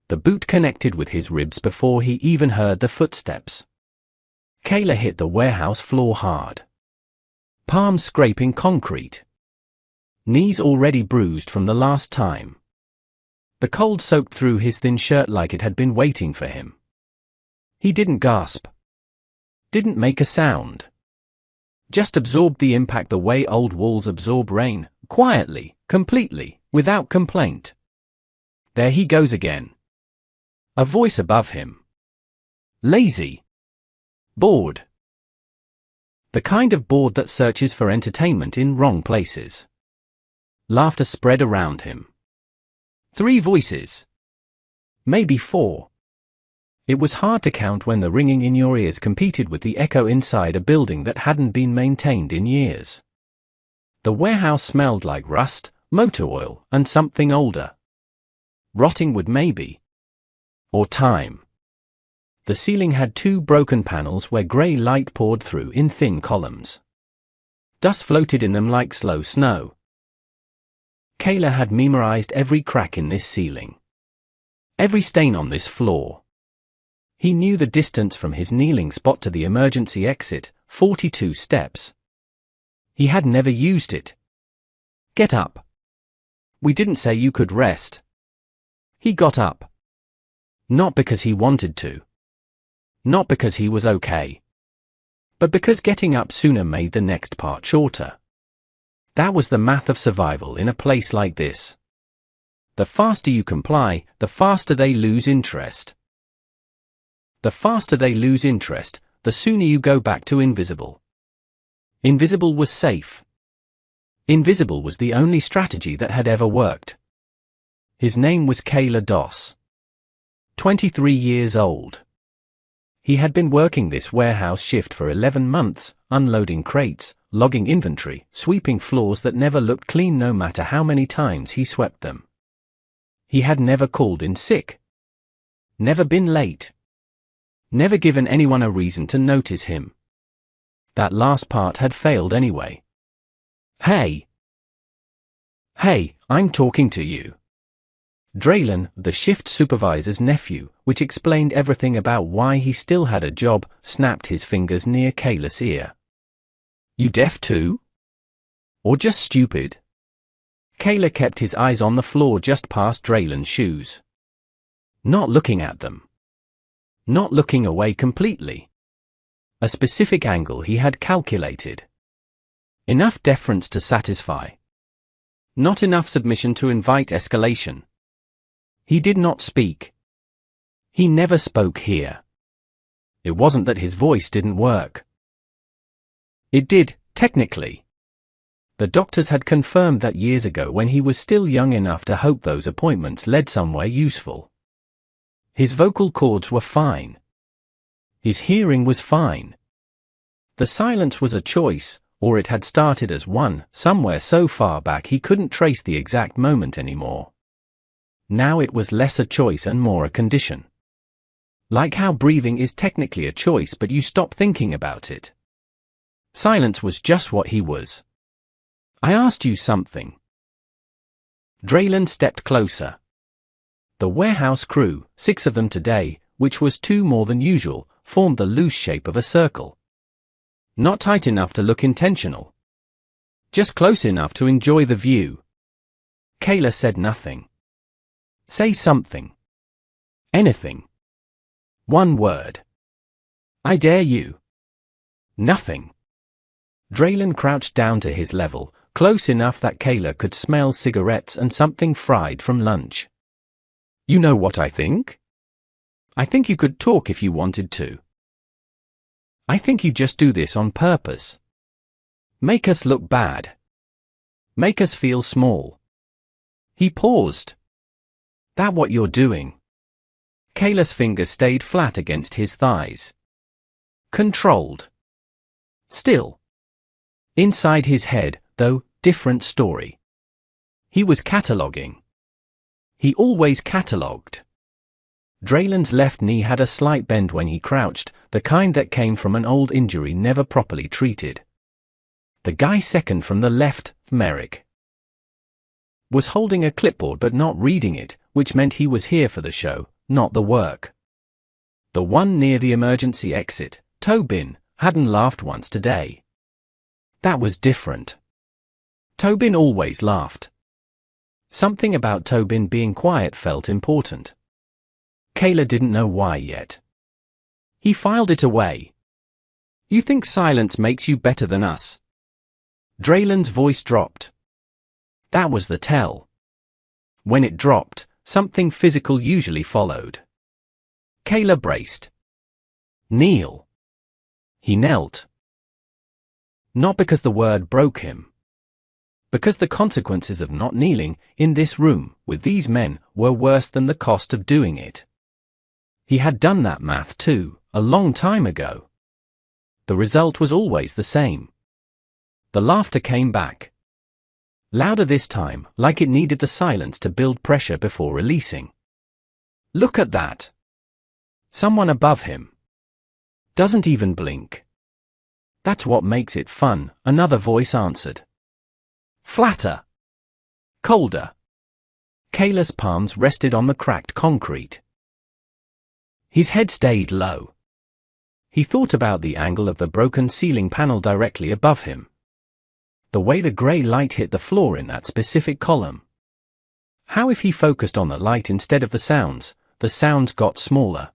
The boot connected with his ribs before he even heard the footsteps. Kayla hit the warehouse floor hard. Palms scraping concrete. Knees already bruised from the last time. The cold soaked through his thin shirt like it had been waiting for him. He didn't gasp. Didn't make a sound. Just absorbed the impact the way old walls absorb rain, quietly, completely, without complaint. There he goes again. A voice above him. Lazy. Bored. The kind of bored that searches for entertainment in wrong places. Laughter spread around him. 3 voices. Maybe 4. It was hard to count when the ringing in your ears competed with the echo inside a building that hadn't been maintained in years. The warehouse smelled like rust, motor oil, and something older. Rotting wood maybe. Or time. The ceiling had 2 broken panels where grey light poured through in thin columns. Dust floated in them like slow snow. Kayla had memorized every crack in this ceiling. Every stain on this floor. He knew the distance from his kneeling spot to the emergency exit, 42 steps. He had never used it. Get up. We didn't say you could rest. He got up. Not because he wanted to. Not because he was okay. But because getting up sooner made the next part shorter. That was the math of survival in a place like this. The faster you comply, the faster they lose interest. The faster they lose interest, the sooner you go back to invisible. Invisible was safe. Invisible was the only strategy that had ever worked. His name was Kayla Doss. 23 years old. He had been working this warehouse shift for 11 months, unloading crates, logging inventory, sweeping floors that never looked clean no matter how many times he swept them. He had never called in sick. Never been late. Never given anyone a reason to notice him. That last part had failed anyway. Hey! Hey, I'm talking to you. Draylen, the shift supervisor's nephew, which explained everything about why he still had a job, snapped his fingers near Kayla's ear. You deaf too? Or just stupid? Kayla kept his eyes on the floor just past Draylen's shoes. Not looking at them. Not looking away completely. A specific angle he had calculated. Enough deference to satisfy. Not enough submission to invite escalation. He did not speak. He never spoke here. It wasn't that his voice didn't work. It did, technically. The doctors had confirmed that years ago when he was still young enough to hope those appointments led somewhere useful. His vocal cords were fine. His hearing was fine. The silence was a choice, or it had started as one, somewhere so far back he couldn't trace the exact moment anymore. Now it was less a choice and more a condition. Like how breathing is technically a choice but you stop thinking about it. Silence was just what he was. I asked you something. Draylen stepped closer. The warehouse crew, 6 of them today, which was 2 more than usual, formed the loose shape of a circle. Not tight enough to look intentional. Just close enough to enjoy the view. Kayla said nothing. Say something. Anything. 1 word. I dare you. Nothing. Draylen crouched down to his level, close enough that Kayla could smell cigarettes and something fried from lunch. You know what I think? I think you could talk if you wanted to. I think you just do this on purpose. Make us look bad. Make us feel small. He paused. That what you're doing? Kayla's fingers stayed flat against his thighs. Controlled. Still. Inside his head, though, different story. He was cataloguing. He always catalogued. Draylen's left knee had a slight bend when he crouched, the kind that came from an old injury never properly treated. The guy second from the left, Merrick, was holding a clipboard but not reading it, which meant he was here for the show, not the work. The one near the emergency exit, Tobin, hadn't laughed once today. That was different. Tobin always laughed. Something about Tobin being quiet felt important. Kayla didn't know why yet. He filed it away. You think silence makes you better than us? Draylen's voice dropped. That was the tell. When it dropped, something physical usually followed. Kayla braced. Kneel. He knelt. Not because the word broke him. Because the consequences of not kneeling in this room with these men were worse than the cost of doing it. He had done that math too, a long time ago. The result was always the same. The laughter came back. Louder this time, like it needed the silence to build pressure before releasing. Look at that. Someone above him. Doesn't even blink. That's what makes it fun, another voice answered. Flatter. Colder. Kayla's palms rested on the cracked concrete. His head stayed low. He thought about the angle of the broken ceiling panel directly above him. The way the grey light hit the floor in that specific column. How if he focused on the light instead of the sounds got smaller.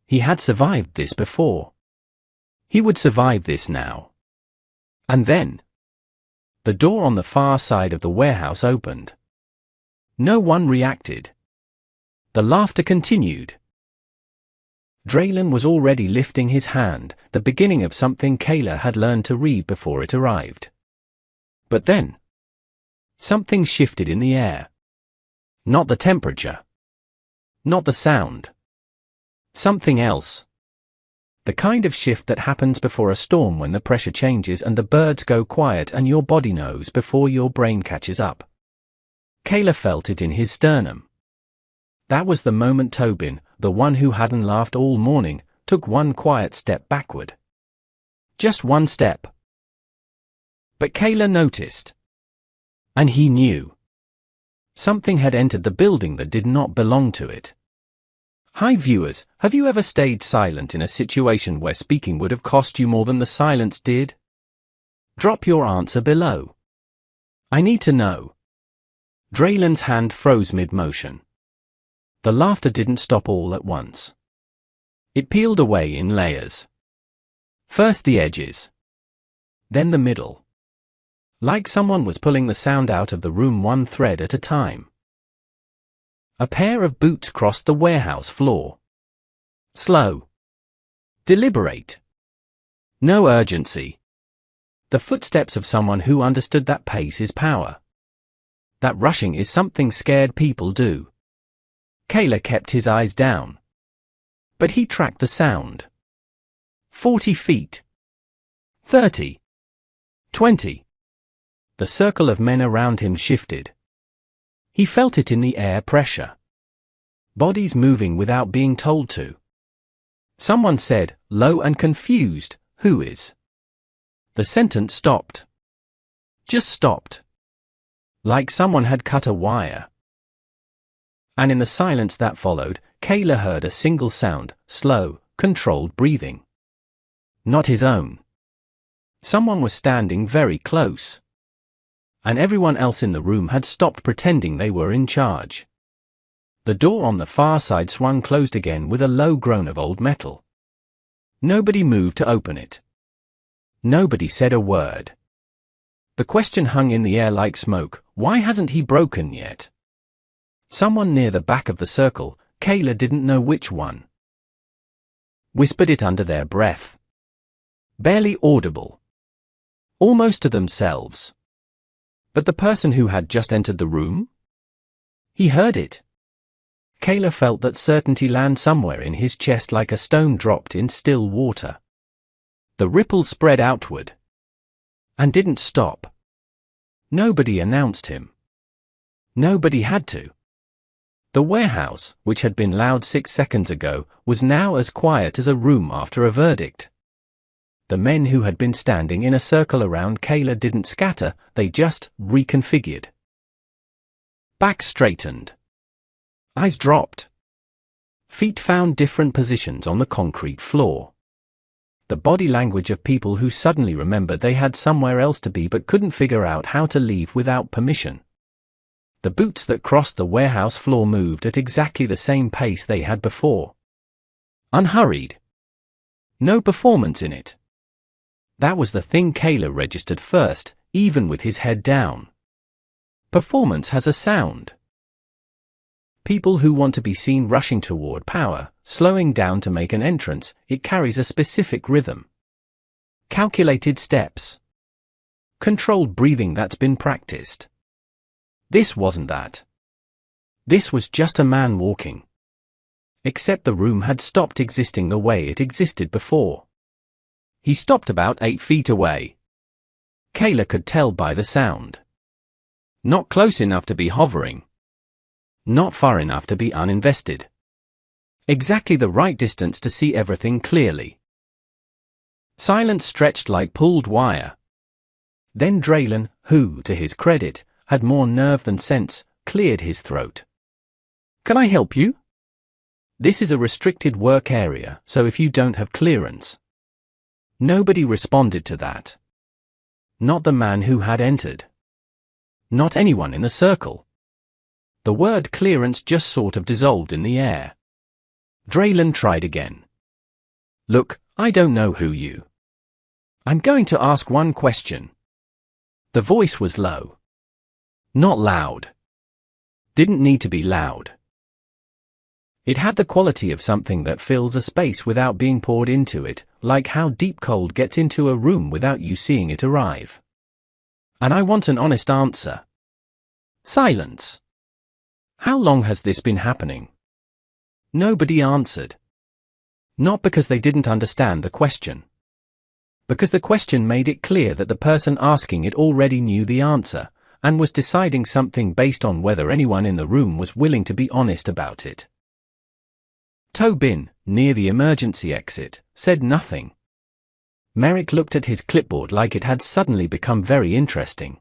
He had survived this before. He would survive this now. And then, the door on the far side of the warehouse opened. No one reacted. The laughter continued. Draylen was already lifting his hand, the beginning of something Kayla had learned to read before it arrived. But then, something shifted in the air. Not the temperature. Not the sound. Something else. The kind of shift that happens before a storm when the pressure changes and the birds go quiet and your body knows before your brain catches up. Kayla felt it in his sternum. That was the moment Tobin, the one who hadn't laughed all morning, took one quiet step backward. Just one step. But Kayla noticed. And he knew. Something had entered the building that did not belong to it. Hi viewers, have you ever stayed silent in a situation where speaking would have cost you more than the silence did? Drop your answer below. I need to know. Draylen's hand froze mid-motion. The laughter didn't stop all at once. It peeled away in layers. First the edges. Then the middle. Like someone was pulling the sound out of the room one thread at a time. A pair of boots crossed the warehouse floor. Slow. Deliberate. No urgency. The footsteps of someone who understood that pace is power. That rushing is something scared people do. Kayla kept his eyes down. But he tracked the sound. 40 feet. 30. 20. The circle of men around him shifted. He felt it in the air pressure. Bodies moving without being told to. Someone said, low and confused, "Who is?" The sentence stopped. Just stopped. Like someone had cut a wire. And in the silence that followed, Kayla heard a single sound, slow, controlled breathing. Not his own. Someone was standing very close. And everyone else in the room had stopped pretending they were in charge. The door on the far side swung closed again with a low groan of old metal. Nobody moved to open it. Nobody said a word. The question hung in the air like smoke, why hasn't he broken yet? Someone near the back of the circle, Kayla didn't know which one, whispered it under their breath. Barely audible. Almost to themselves. But the person who had just entered the room? He heard it. Kayla felt that certainty land somewhere in his chest like a stone dropped in still water. The ripple spread outward. And didn't stop. Nobody announced him. Nobody had to. The warehouse, which had been loud 6 seconds ago, was now as quiet as a room after a verdict. The men who had been standing in a circle around Kayla didn't scatter, they just reconfigured. Back straightened. Eyes dropped. Feet found different positions on the concrete floor. The body language of people who suddenly remembered they had somewhere else to be but couldn't figure out how to leave without permission. The boots that crossed the warehouse floor moved at exactly the same pace they had before. Unhurried. No performance in it. That was the thing Kayla registered first, even with his head down. Performance has a sound. People who want to be seen rushing toward power, slowing down to make an entrance, it carries a specific rhythm. Calculated steps. Controlled breathing that's been practiced. This wasn't that. This was just a man walking. Except the room had stopped existing the way it existed before. He stopped about 8 feet away. Kayla could tell by the sound. Not close enough to be hovering. Not far enough to be uninvested. Exactly the right distance to see everything clearly. Silence stretched like pulled wire. Then Draylen, who, to his credit, had more nerve than sense, cleared his throat. "Can I help you? This is a restricted work area, so if you don't have clearance." Nobody responded to that. Not the man who had entered. Not anyone in the circle. The word clearance just sort of dissolved in the air. Draylen tried again. "Look, I don't know who you. I'm going to ask one question." The voice was low. Not loud. Didn't need to be loud. It had the quality of something that fills a space without being poured into it, like how deep cold gets into a room without you seeing it arrive. "And I want an honest answer." Silence. "How long has this been happening?" Nobody answered. Not because they didn't understand the question. Because the question made it clear that the person asking it already knew the answer, and was deciding something based on whether anyone in the room was willing to be honest about it. Tobin, near the emergency exit, said nothing. Merrick looked at his clipboard like it had suddenly become very interesting.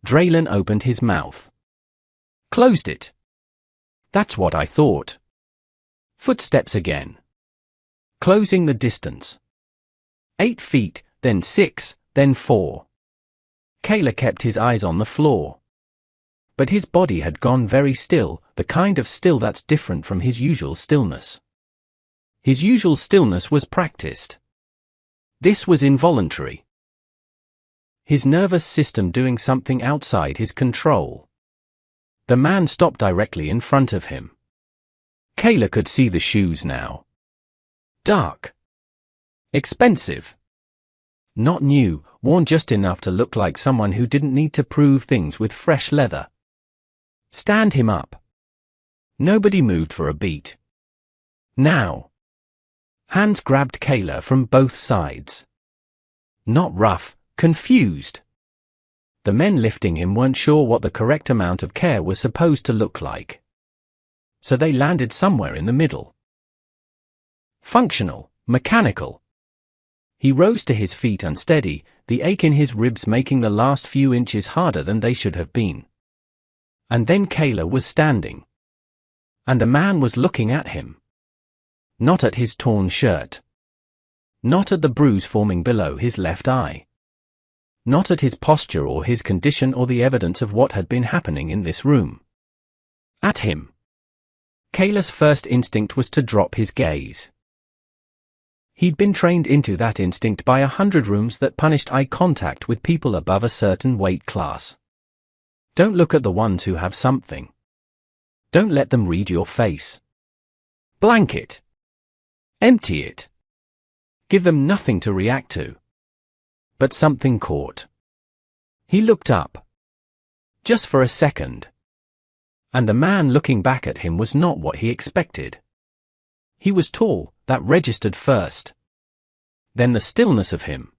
Draylen opened his mouth. Closed it. "That's what I thought." Footsteps again. Closing the distance. 8 feet, then 6, then 4. Kayla kept his eyes on the floor. But his body had gone very still, the kind of still that's different from his usual stillness. His usual stillness was practiced. This was involuntary. His nervous system doing something outside his control. The man stopped directly in front of him. Kayla could see the shoes now. Dark. Expensive. Not new, worn just enough to look like someone who didn't need to prove things with fresh leather. Stand him up. Nobody moved for a beat. Now. Hands grabbed Kayla from both sides. Not rough, confused. The men lifting him weren't sure what the correct amount of care was supposed to look like. So they landed somewhere in the middle. Functional, mechanical. He rose to his feet unsteady, the ache in his ribs making the last few inches harder than they should have been. And then Kayla was standing. And the man was looking at him. Not at his torn shirt. Not at the bruise forming below his left eye. Not at his posture or his condition or the evidence of what had been happening in this room. At him. Kayla's first instinct was to drop his gaze. He'd been trained into that instinct by 100 rooms that punished eye contact with people above a certain weight class. Don't look at the ones who have something. Don't let them read your face. Blank it. Empty it. Give them nothing to react to. But something caught. He looked up. Just for a second. And the man looking back at him was not what he expected. He was tall, that registered first. Then the stillness of him.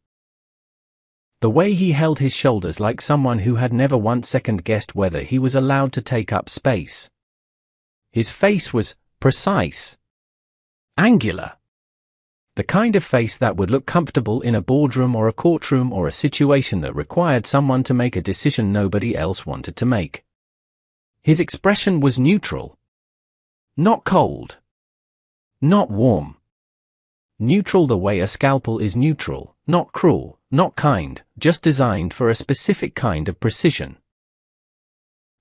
The way he held his shoulders like someone who had never once second-guessed whether he was allowed to take up space. His face was precise. Angular. The kind of face that would look comfortable in a boardroom or a courtroom or a situation that required someone to make a decision nobody else wanted to make. His expression was neutral. Not cold. Not warm. Neutral, the way a scalpel is neutral, not cruel, not kind, just designed for a specific kind of precision.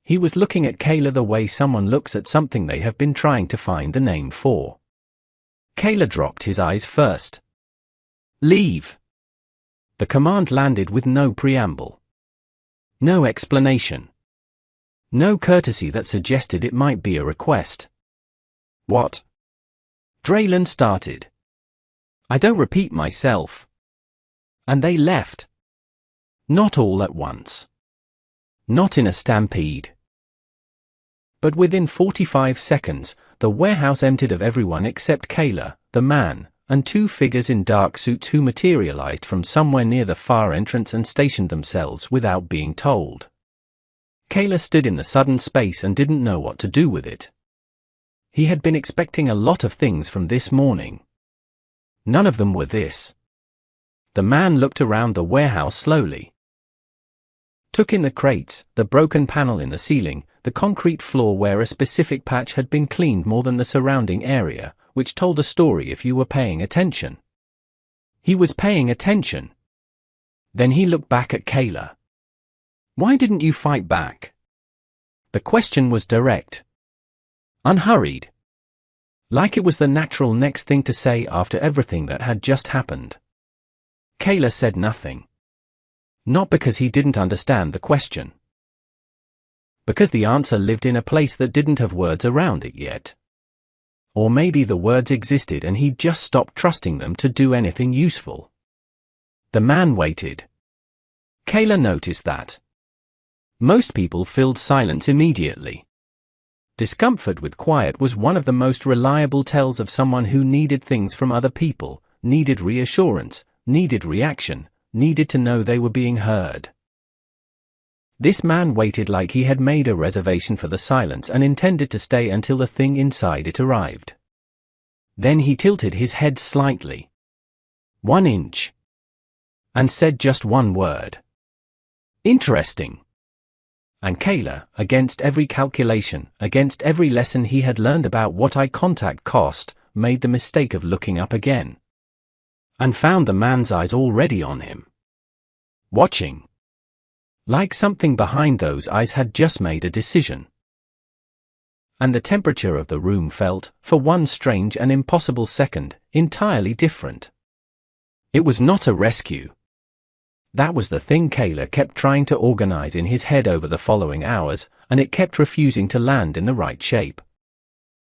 He was looking at Kayla the way someone looks at something they have been trying to find the name for. Kayla dropped his eyes first. Leave. The command landed with no preamble. No explanation. No courtesy that suggested it might be a request. What? Draylen started. I don't repeat myself. And they left. Not all at once. Not in a stampede. But within 45 seconds, the warehouse emptied of everyone except Kayla, the man, and two figures in dark suits who materialized from somewhere near the far entrance and stationed themselves without being told. Kayla stood in the sudden space and didn't know what to do with it. He had been expecting a lot of things from this morning. None of them were this. The man looked around the warehouse slowly. Took in the crates, the broken panel in the ceiling, the concrete floor where a specific patch had been cleaned more than the surrounding area, which told a story if you were paying attention. He was paying attention. Then he looked back at Kayla. Why didn't you fight back? The question was direct. Unhurried. Like it was the natural next thing to say after everything that had just happened. Kayla said nothing. Not because he didn't understand the question. Because the answer lived in a place that didn't have words around it yet. Or maybe the words existed and he'd just stopped trusting them to do anything useful. The man waited. Kayla noticed that. Most people filled silence immediately. Discomfort with quiet was one of the most reliable tells of someone who needed things from other people, needed reassurance, needed reaction, needed to know they were being heard. This man waited like he had made a reservation for the silence and intended to stay until the thing inside it arrived. Then he tilted his head slightly. 1 inch. And said just one word. Interesting. And Kayla, against every calculation, against every lesson he had learned about what eye contact cost, made the mistake of looking up again. And found the man's eyes already on him. Watching. Like something behind those eyes had just made a decision. And the temperature of the room felt, for one strange and impossible second, entirely different. It was not a rescue. That was the thing Kayla kept trying to organize in his head over the following hours, and it kept refusing to land in the right shape.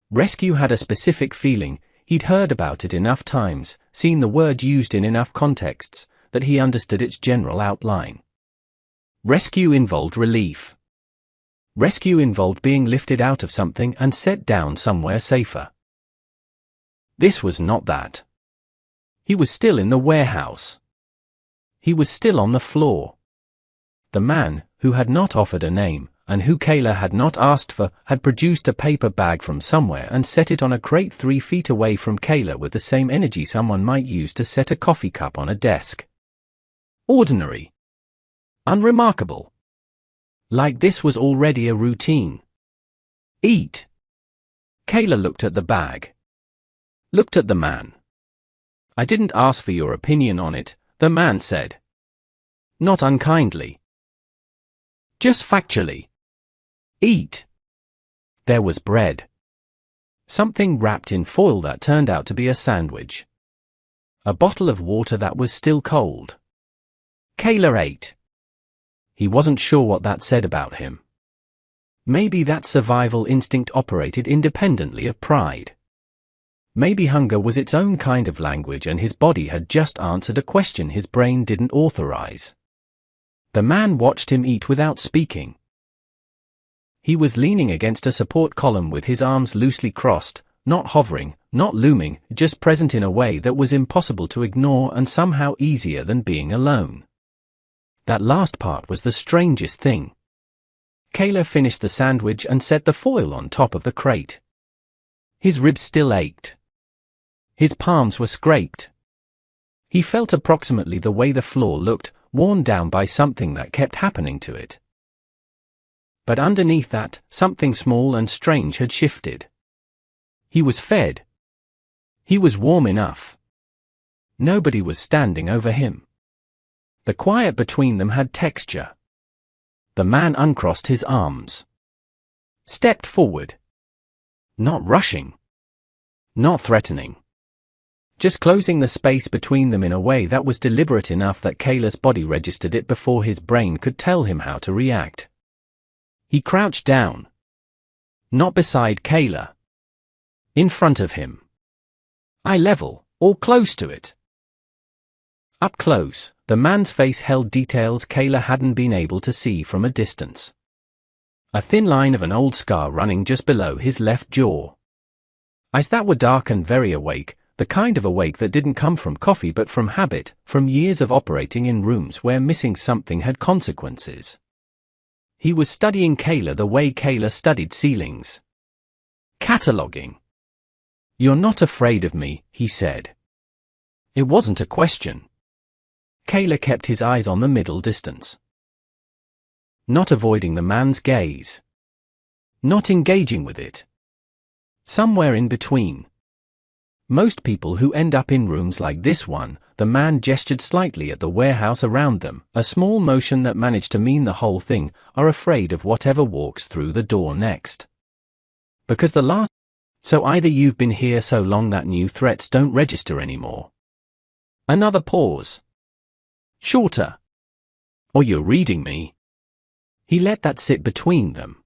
Rescue had a specific feeling. He'd heard about it enough times, seen the word used in enough contexts, that he understood its general outline. Rescue involved relief. Rescue involved being lifted out of something and set down somewhere safer. This was not that. He was still in the warehouse. He was still on the floor. The man, who had not offered a name, and who Kayla had not asked for, had produced a paper bag from somewhere and set it on a crate 3 feet away from Kayla with the same energy someone might use to set a coffee cup on a desk. Ordinary. Unremarkable. Like this was already a routine. Eat. Kayla looked at the bag. Looked at the man. I didn't ask for your opinion on it, the man said. Not unkindly. Just factually. Eat. There was bread. Something wrapped in foil that turned out to be a sandwich. A bottle of water that was still cold. Kayla ate. He wasn't sure what that said about him. Maybe that survival instinct operated independently of pride. Maybe hunger was its own kind of language and his body had just answered a question his brain didn't authorize. The man watched him eat without speaking. He was leaning against a support column with his arms loosely crossed, not hovering, not looming, just present in a way that was impossible to ignore and somehow easier than being alone. That last part was the strangest thing. Kayla finished the sandwich and set the foil on top of the crate. His ribs still ached. His palms were scraped. He felt approximately the way the floor looked, worn down by something that kept happening to it. But underneath that, something small and strange had shifted. He was fed. He was warm enough. Nobody was standing over him. The quiet between them had texture. The man uncrossed his arms. Stepped forward. Not rushing. Not threatening. Just closing the space between them in a way that was deliberate enough that Kayla's body registered it before his brain could tell him how to react. He crouched down. Not beside Kayla. In front of him. Eye level, or close to it. Up close, the man's face held details Kayla hadn't been able to see from a distance. A thin line of an old scar running just below his left jaw. Eyes that were dark and very awake, the kind of awake that didn't come from coffee but from habit, from years of operating in rooms where missing something had consequences. He was studying Kayla the way Kayla studied ceilings. Cataloging. "You're not afraid of me," he said. It wasn't a question. Kayla kept his eyes on the middle distance. Not avoiding the man's gaze. Not engaging with it. Somewhere in between. Most people who end up in rooms like this one, the man gestured slightly at the warehouse around them, a small motion that managed to mean the whole thing, are afraid of whatever walks through the door next. Because the last. So either you've been here so long that new threats don't register anymore. Another pause. Shorter. Or you're reading me. He let that sit between them.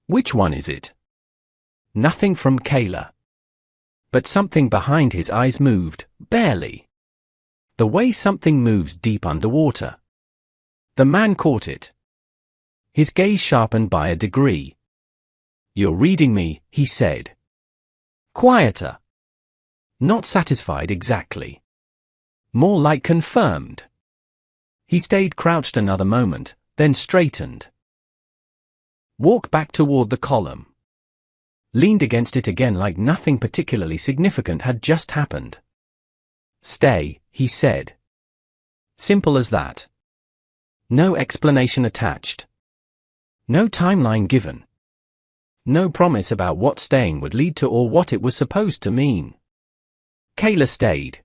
Which one is it? Nothing from Kayla. But something behind his eyes moved, barely. The way something moves deep underwater. The man caught it. His gaze sharpened by a degree. "You're reading me," he said. Quieter. Not satisfied exactly. More like confirmed. He stayed crouched another moment, then straightened. Walked back toward the column. Leaned against it again like nothing particularly significant had just happened. "Stay," he said. Simple as that. No explanation attached. No timeline given. No promise about what staying would lead to or what it was supposed to mean. Kayla stayed.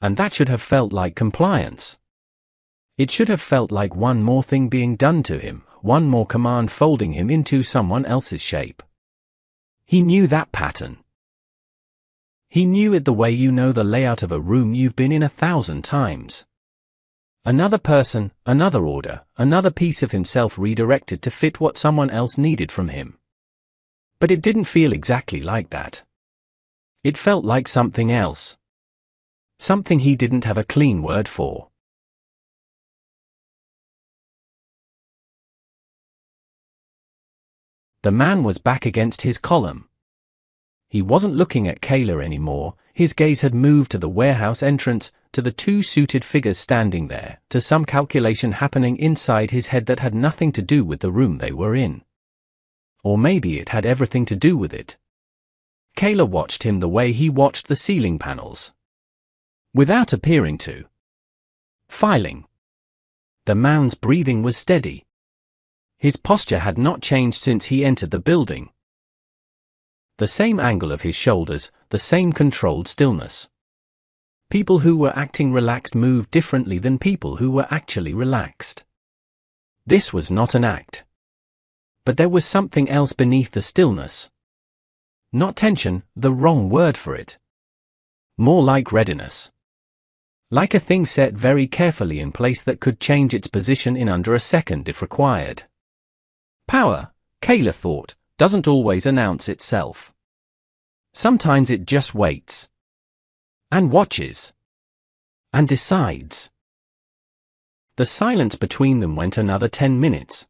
And that should have felt like compliance. It should have felt like one more thing being done to him, one more command folding him into someone else's shape. He knew that pattern. He knew it the way you know the layout of a room you've been in 1,000 times. Another person, another order, another piece of himself redirected to fit what someone else needed from him. But it didn't feel exactly like that. It felt like something else. Something he didn't have a clean word for. The man was back against his column. He wasn't looking at Kayla anymore, his gaze had moved to the warehouse entrance, to the two suited figures standing there, to some calculation happening inside his head that had nothing to do with the room they were in. Or maybe it had everything to do with it. Kayla watched him the way he watched the ceiling panels. Without appearing to. Filing. The man's breathing was steady. His posture had not changed since he entered the building. The same angle of his shoulders, the same controlled stillness. People who were acting relaxed moved differently than people who were actually relaxed. This was not an act. But there was something else beneath the stillness. Not tension, the wrong word for it. More like readiness. Like a thing set very carefully in place that could change its position in under a second if required. Power, Kayla thought, doesn't always announce itself. Sometimes it just waits. And watches. And decides. The silence between them went another 10 minutes.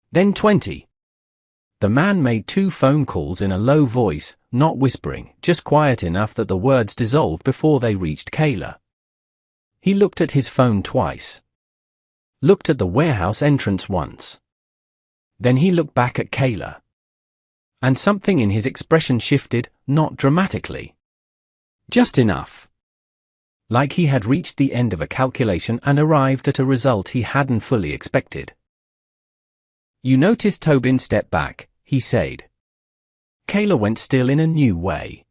Then 20. The man made 2 phone calls in a low voice, not whispering, just quiet enough that the words dissolved before they reached Kayla. He looked at his phone twice. Looked at the warehouse entrance once. Then he looked back at Kayla. And something in his expression shifted, not dramatically. Just enough. Like he had reached the end of a calculation and arrived at a result he hadn't fully expected. "You noticed Tobin stepped back," he said. Kayla went still in a new way.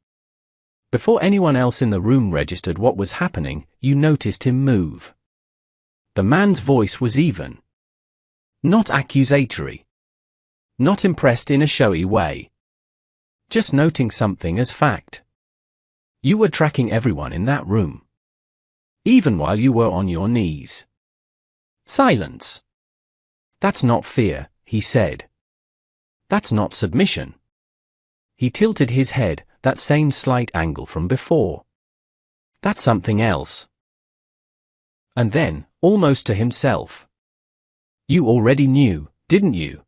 Before anyone else in the room registered what was happening, you noticed him move. The man's voice was even. Not accusatory. Not impressed in a showy way. Just noting something as fact. You were tracking everyone in that room. Even while you were on your knees. Silence. That's not fear, he said. That's not submission. He tilted his head, that same slight angle from before. That's something else. And then, almost to himself. You already knew, didn't you?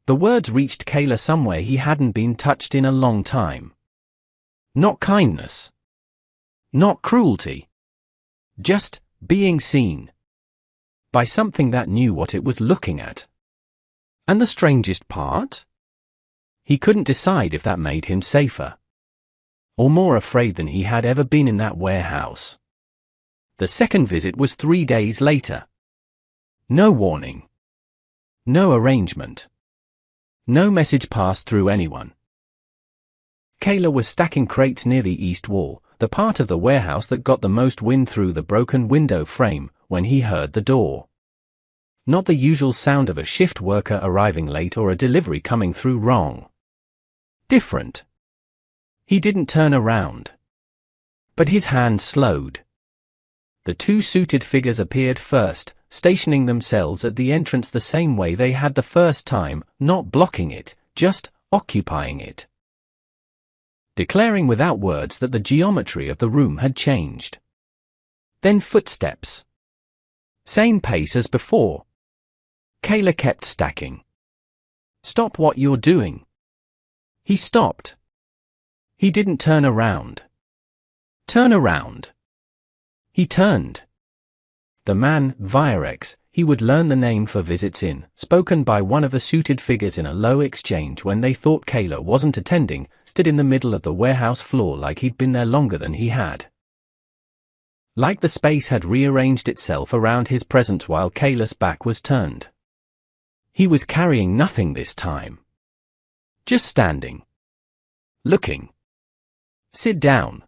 The words reached Kayla somewhere he hadn't been touched in a long time. Not kindness. Not cruelty. Just being seen. By something that knew what it was looking at. And the strangest part? He couldn't decide if that made him safer. Or more afraid than he had ever been in that warehouse. The second visit was 3 days later. No warning. No arrangement. No message passed through anyone. Kayla was stacking crates near the east wall, the part of the warehouse that got the most wind through the broken window frame, when he heard the door. Not the usual sound of a shift worker arriving late or a delivery coming through wrong. Different. He didn't turn around. But his hand slowed. The two suited figures appeared first, stationing themselves at the entrance the same way they had the first time, not blocking it, just occupying it. Declaring without words that the geometry of the room had changed. Then footsteps. Same pace as before. Kayla kept stacking. Stop what you're doing. He stopped. He didn't turn around. Turn around. He turned. The man, Virex, he would learn the name for visits in, spoken by one of the suited figures in a low exchange when they thought Kayla wasn't attending, stood in the middle of the warehouse floor like he'd been there longer than he had. Like the space had rearranged itself around his presence while Kayla's back was turned. He was carrying nothing this time. Just standing. Looking. Sit down.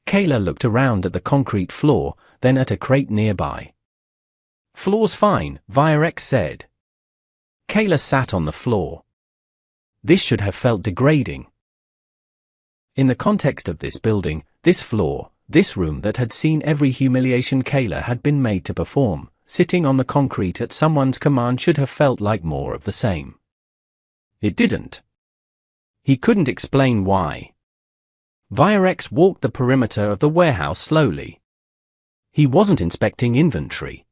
Kayla looked around at the concrete floor, then at a crate nearby. Floor's fine, Virex said. Kayla sat on the floor. This should have felt degrading. In the context of this building, this floor, this room that had seen every humiliation Kayla had been made to perform, sitting on the concrete at someone's command should have felt like more of the same. It didn't. He couldn't explain why. Virex walked the perimeter of the warehouse slowly. He wasn't inspecting inventory.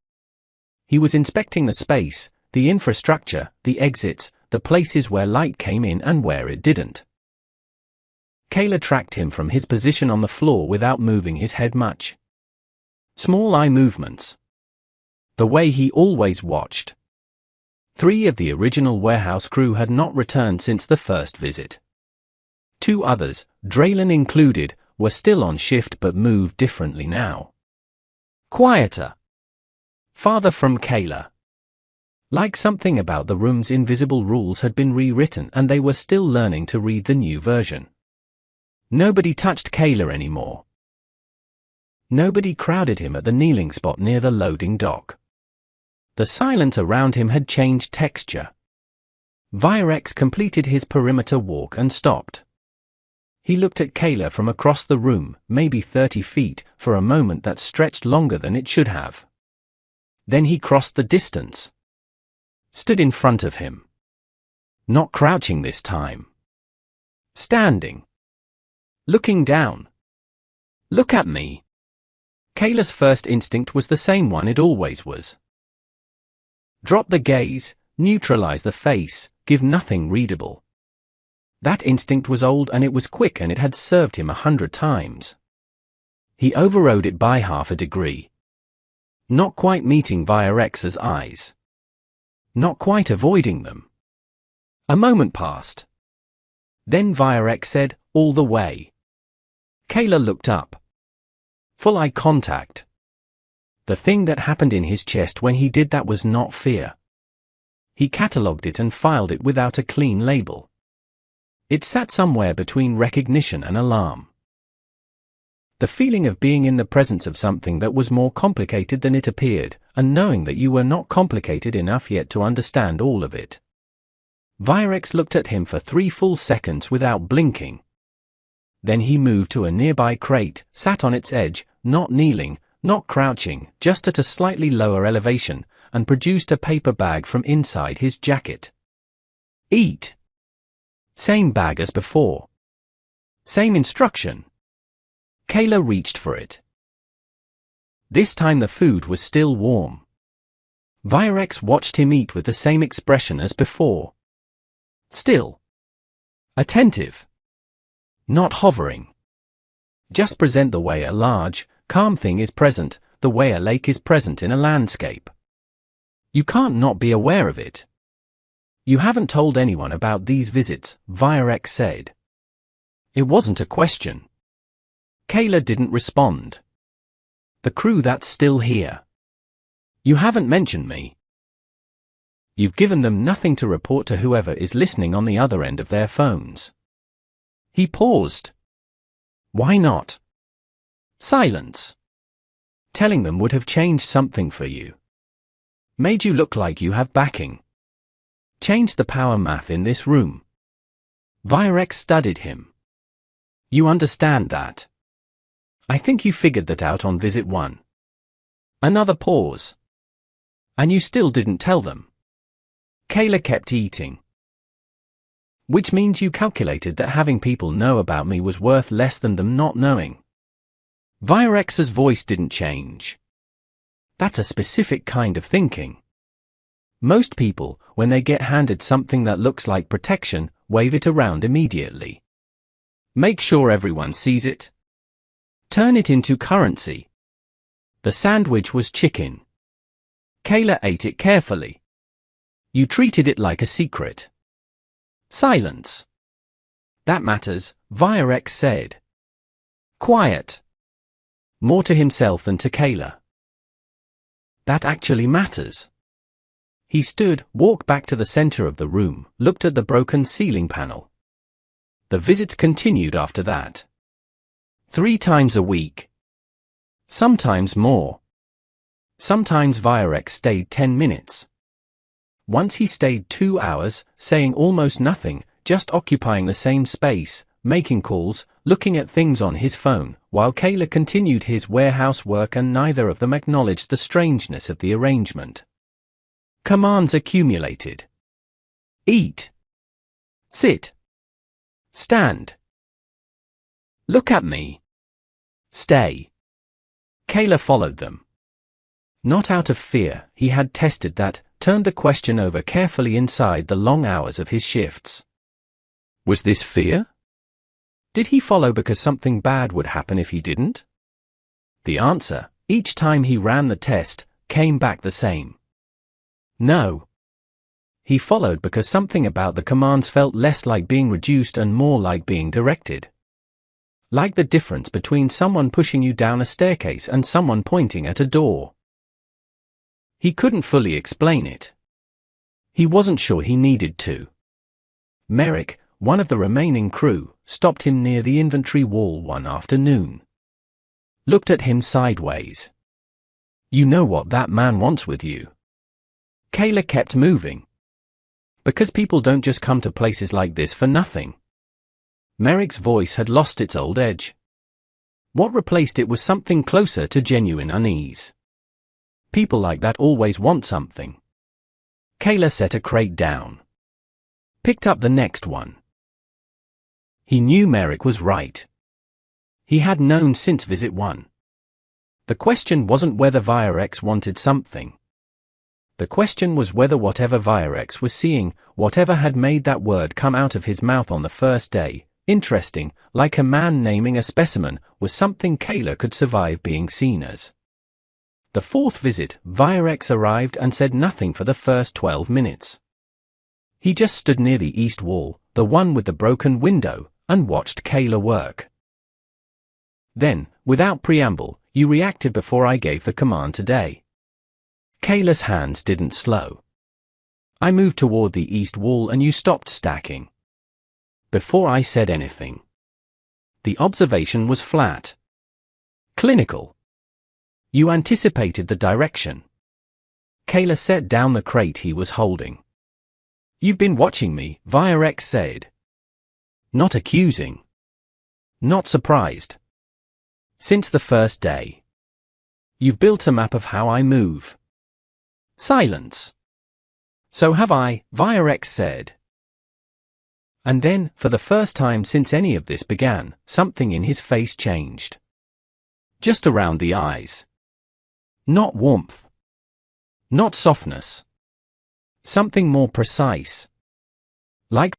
He was inspecting the space, the infrastructure, the exits, the places where light came in and where it didn't. Kayla tracked him from his position on the floor without moving his head much. Small eye movements. The way he always watched. 3 of the original warehouse crew had not returned since the first visit. 2 others, Draylen included, were still on shift but moved differently now. Quieter. Farther from Kayla. Like something about the room's invisible rules had been rewritten and they were still learning to read the new version. Nobody touched Kayla anymore. Nobody crowded him at the kneeling spot near the loading dock. The silence around him had changed texture. Virex completed his perimeter walk and stopped. He looked at Kayla from across the room, maybe 30 feet, for a moment that stretched longer than it should have. Then he crossed the distance. Stood in front of him. Not crouching this time. Standing. Looking down. Look at me. Kayla's first instinct was the same one it always was. Drop the gaze, neutralize the face, give nothing readable. That instinct was old and it was quick and it had served him 100 times. He overrode it by half a degree. Not quite meeting Virex's eyes. Not quite avoiding them. A moment passed. Then Virex said, "All the way." Kayla looked up. Full eye contact. The thing that happened in his chest when he did that was not fear. He catalogued it and filed it without a clean label. It sat somewhere between recognition and alarm. The feeling of being in the presence of something that was more complicated than it appeared, and knowing that you were not complicated enough yet to understand all of it. Virex looked at him for 3 full seconds without blinking. Then he moved to a nearby crate, sat on its edge, not kneeling, not crouching, just at a slightly lower elevation, and produced a paper bag from inside his jacket. Eat. Same bag as before. Same instruction. Kayla reached for it. This time the food was still warm. Virex watched him eat with the same expression as before. Still. Attentive. Not hovering. Just present the way a large, calm thing is present, the way a lake is present in a landscape. You can't not be aware of it. You haven't told anyone about these visits, Virex said. It wasn't a question. Kayla didn't respond. The crew that's still here. You haven't mentioned me. You've given them nothing to report to whoever is listening on the other end of their phones. He paused. Why not? Silence. Telling them would have changed something for you. Made you look like you have backing. Changed the power math in this room. Virex studied him. You understand that. I think you figured that out on visit 1. Another pause. And you still didn't tell them. Kayla kept eating. Which means you calculated that having people know about me was worth less than them not knowing. Virex's voice didn't change. That's a specific kind of thinking. Most people, when they get handed something that looks like protection, wave it around immediately. Make sure everyone sees it. Turn it into currency. The sandwich was chicken. Kayla ate it carefully. You treated it like a secret. Silence. That matters, Virex said. Quiet. More to himself than to Kayla. That actually matters. He stood, walked back to the center of the room, looked at the broken ceiling panel. The visits continued after that. 3 times a week. Sometimes more. Sometimes Virex stayed 10 minutes. Once he stayed 2 hours, saying almost nothing, just occupying the same space, making calls, looking at things on his phone, while Kayla continued his warehouse work, and neither of them acknowledged the strangeness of the arrangement. Commands accumulated. Eat. Sit. Stand. Look at me. Stay. Kayla followed them. Not out of fear, he had tested that, turned the question over carefully inside the long hours of his shifts. Was this fear? Did he follow because something bad would happen if he didn't? The answer, each time he ran the test, came back the same. No. He followed because something about the commands felt less like being reduced and more like being directed. Like the difference between someone pushing you down a staircase and someone pointing at a door. He couldn't fully explain it. He wasn't sure he needed to. Merrick, one of the remaining crew, stopped him near the inventory wall one afternoon. Looked at him sideways. You know what that man wants with you. Kayla kept moving. Because people don't just come to places like this for nothing. Merrick's voice had lost its old edge. What replaced it was something closer to genuine unease. People like that always want something. Kayla set a crate down. Picked up the next one. He knew Merrick was right. He had known since visit 1. The question wasn't whether Virex wanted something. The question was whether whatever Virex was seeing, whatever had made that word come out of his mouth on the first day, interesting, like a man naming a specimen, was something Kayla could survive being seen as. The 4th visit, Virex arrived and said nothing for the first 12 minutes. He just stood near the east wall, the one with the broken window, and watched Kayla work. Then, without preamble, you reacted before I gave the command today. Kayla's hands didn't slow. I moved toward the east wall and you stopped stacking. Before I said anything. The observation was flat. Clinical. You anticipated the direction. Kayla set down the crate he was holding. You've been watching me, Virex said. Not accusing. Not surprised. Since the first day. You've built a map of how I move. Silence. So have I, Virex said. And then, for the first time since any of this began, something in his face changed. Just around the eyes. Not warmth. Not softness. Something more precise. Like,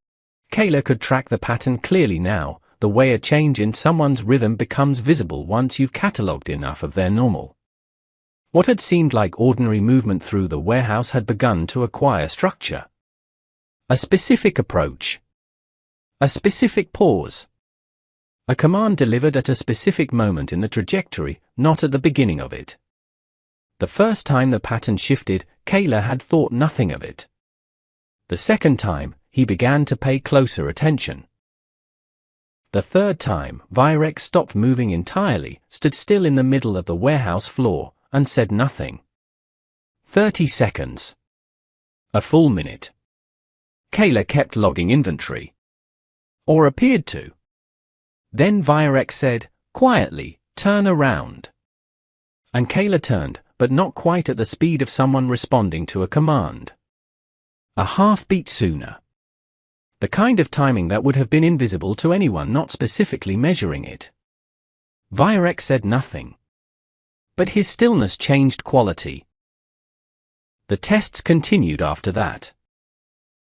Kayla could track the pattern clearly now, the way a change in someone's rhythm becomes visible once you've catalogued enough of their normal. What had seemed like ordinary movement through the warehouse had begun to acquire structure. A specific approach. A specific pause. A command delivered at a specific moment in the trajectory, not at the beginning of it. The first time the pattern shifted, Kayla had thought nothing of it. The second time, he began to pay closer attention. The third time, Virex stopped moving entirely, stood still in the middle of the warehouse floor, and said nothing. 30 seconds. A full minute. Kayla kept logging inventory. Or appeared to. Then Virex said, quietly, turn around. And Kayla turned, but not quite at the speed of someone responding to a command. A half-beat sooner. The kind of timing that would have been invisible to anyone not specifically measuring it. Virex said nothing. But his stillness changed quality. The tests continued after that.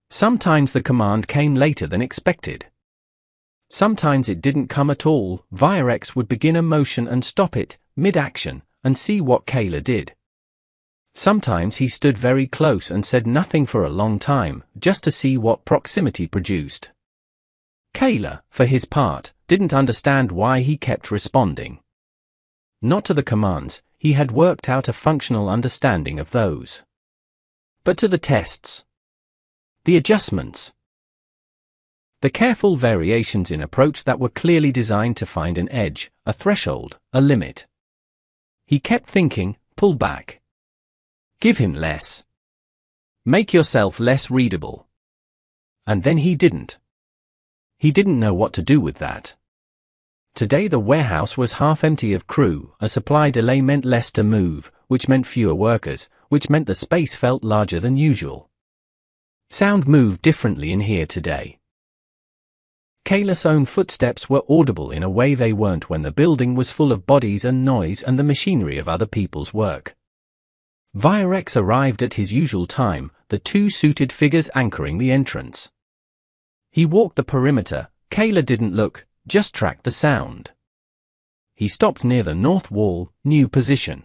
Sometimes the command came later than expected. Sometimes it didn't come at all. Virex would begin a motion and stop it, mid-action, and see what Kayla did. Sometimes he stood very close and said nothing for a long time, just to see what proximity produced. Kayla, for his part, didn't understand why he kept responding. Not to the commands, he had worked out a functional understanding of those. But to the tests. The adjustments. The careful variations in approach that were clearly designed to find an edge, a threshold, a limit. He kept thinking, pull back. Give him less. Make yourself less readable. And then he didn't. He didn't know what to do with that. Today the warehouse was half empty of crew. A supply delay meant less to move, which meant fewer workers, which meant the space felt larger than usual. Sound moved differently in here today. Kayla's own footsteps were audible in a way they weren't when the building was full of bodies and noise and the machinery of other people's work. Virex arrived at his usual time, the two suited figures anchoring the entrance. He walked the perimeter. Kayla didn't look, just tracked the sound. He stopped near the north wall, new position.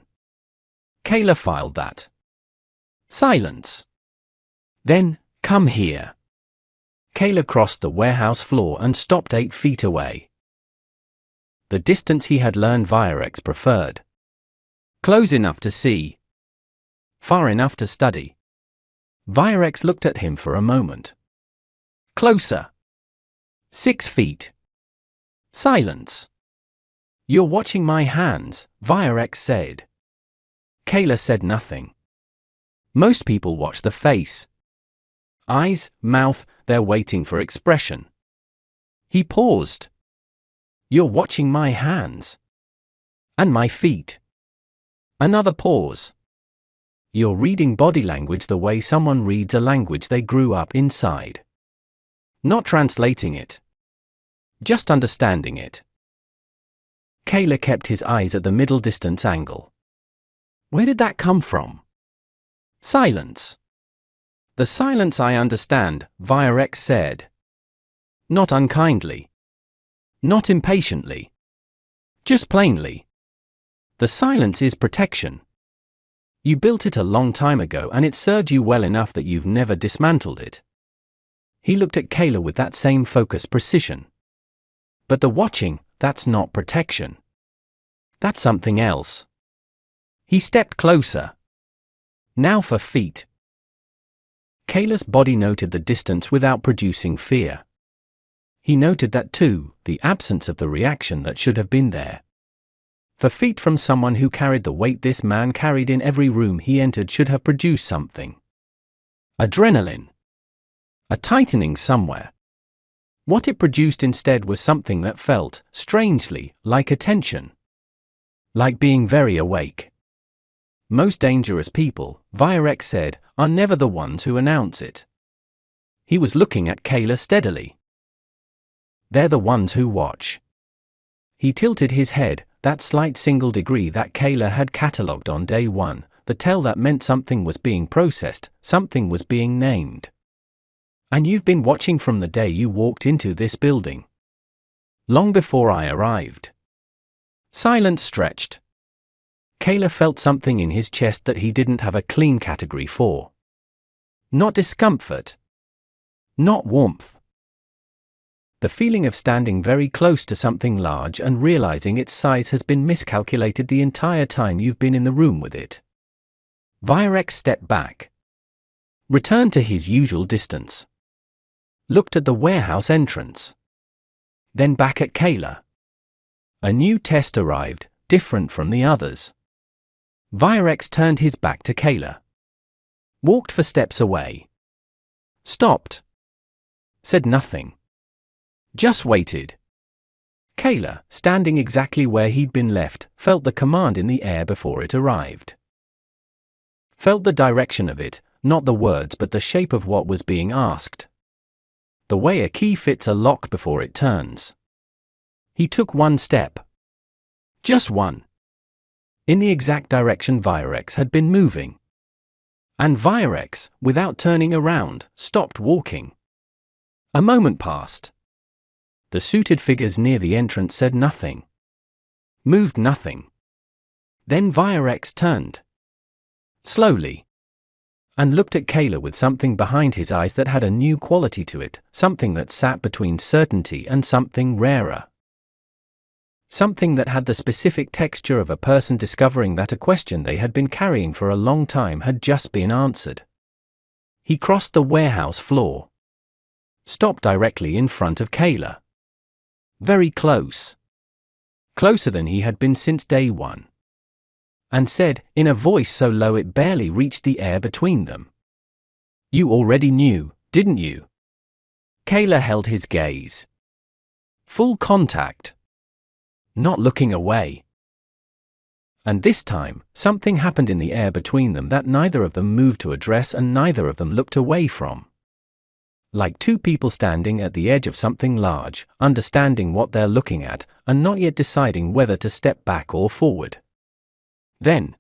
Kayla filed that. Silence. Then, come here. Kayla crossed the warehouse floor and stopped 8 feet away. The distance he had learned Virex preferred. Close enough to see. Far enough to study. Virex looked at him for a moment. Closer. 6 feet. Silence. You're watching my hands, Virex said. Kayla said nothing. Most people watch the face. Eyes, mouth, they're waiting for expression. He paused. You're watching my hands. And my feet. Another pause. You're reading body language the way someone reads a language they grew up inside. Not translating it. Just understanding it. Kayla kept his eyes at the middle distance angle. Where did that come from? Silence. The silence I understand, Virex said. Not unkindly. Not impatiently. Just plainly. The silence is protection. You built it a long time ago and it served you well enough that you've never dismantled it. He looked at Kayla with that same focused precision. But the watching, that's not protection. That's something else. He stepped closer. Now for feet. Kayla's body noted the distance without producing fear. He noted that too, the absence of the reaction that should have been there. For feet from someone who carried the weight this man carried in every room he entered should have produced something. Adrenaline. A tightening somewhere. What it produced instead was something that felt, strangely, like attention. Like being very awake. Most dangerous people, Virex said, are never the ones who announce it. He was looking at Kayla steadily. They're the ones who watch. He tilted his head, that slight single degree that Kayla had catalogued on day one, the tell that meant something was being processed, something was being named. And you've been watching from the day you walked into this building. Long before I arrived. Silence stretched. Kayla felt something in his chest that he didn't have a clean category for. Not discomfort. Not warmth. The feeling of standing very close to something large and realizing its size has been miscalculated the entire time you've been in the room with it. Virex stepped back. Returned to his usual distance. Looked at the warehouse entrance. Then back at Kayla. A new test arrived, different from the others. Virex turned his back to Kayla. Walked for steps away. Stopped. Said nothing. Just waited. Kayla, standing exactly where he'd been left, felt the command in the air before it arrived. Felt the direction of it, not the words but the shape of what was being asked. The way a key fits a lock before it turns. He took one step. Just one. In the exact direction Virex had been moving. And Virex, without turning around, stopped walking. A moment passed. The suited figures near the entrance said nothing. Moved nothing. Then Virex turned. Slowly. And looked at Kayla with something behind his eyes that had a new quality to it, something that sat between certainty and something rarer. Something that had the specific texture of a person discovering that a question they had been carrying for a long time had just been answered. He crossed the warehouse floor. Stopped directly in front of Kayla. Very close. Closer than he had been since day one. And said, in a voice so low it barely reached the air between them. You already knew, didn't you? Kayla held his gaze. Full contact. Not looking away. And this time, something happened in the air between them that neither of them moved to address and neither of them looked away from. Like two people standing at the edge of something large, understanding what they're looking at, and not yet deciding whether to step back or forward. Then,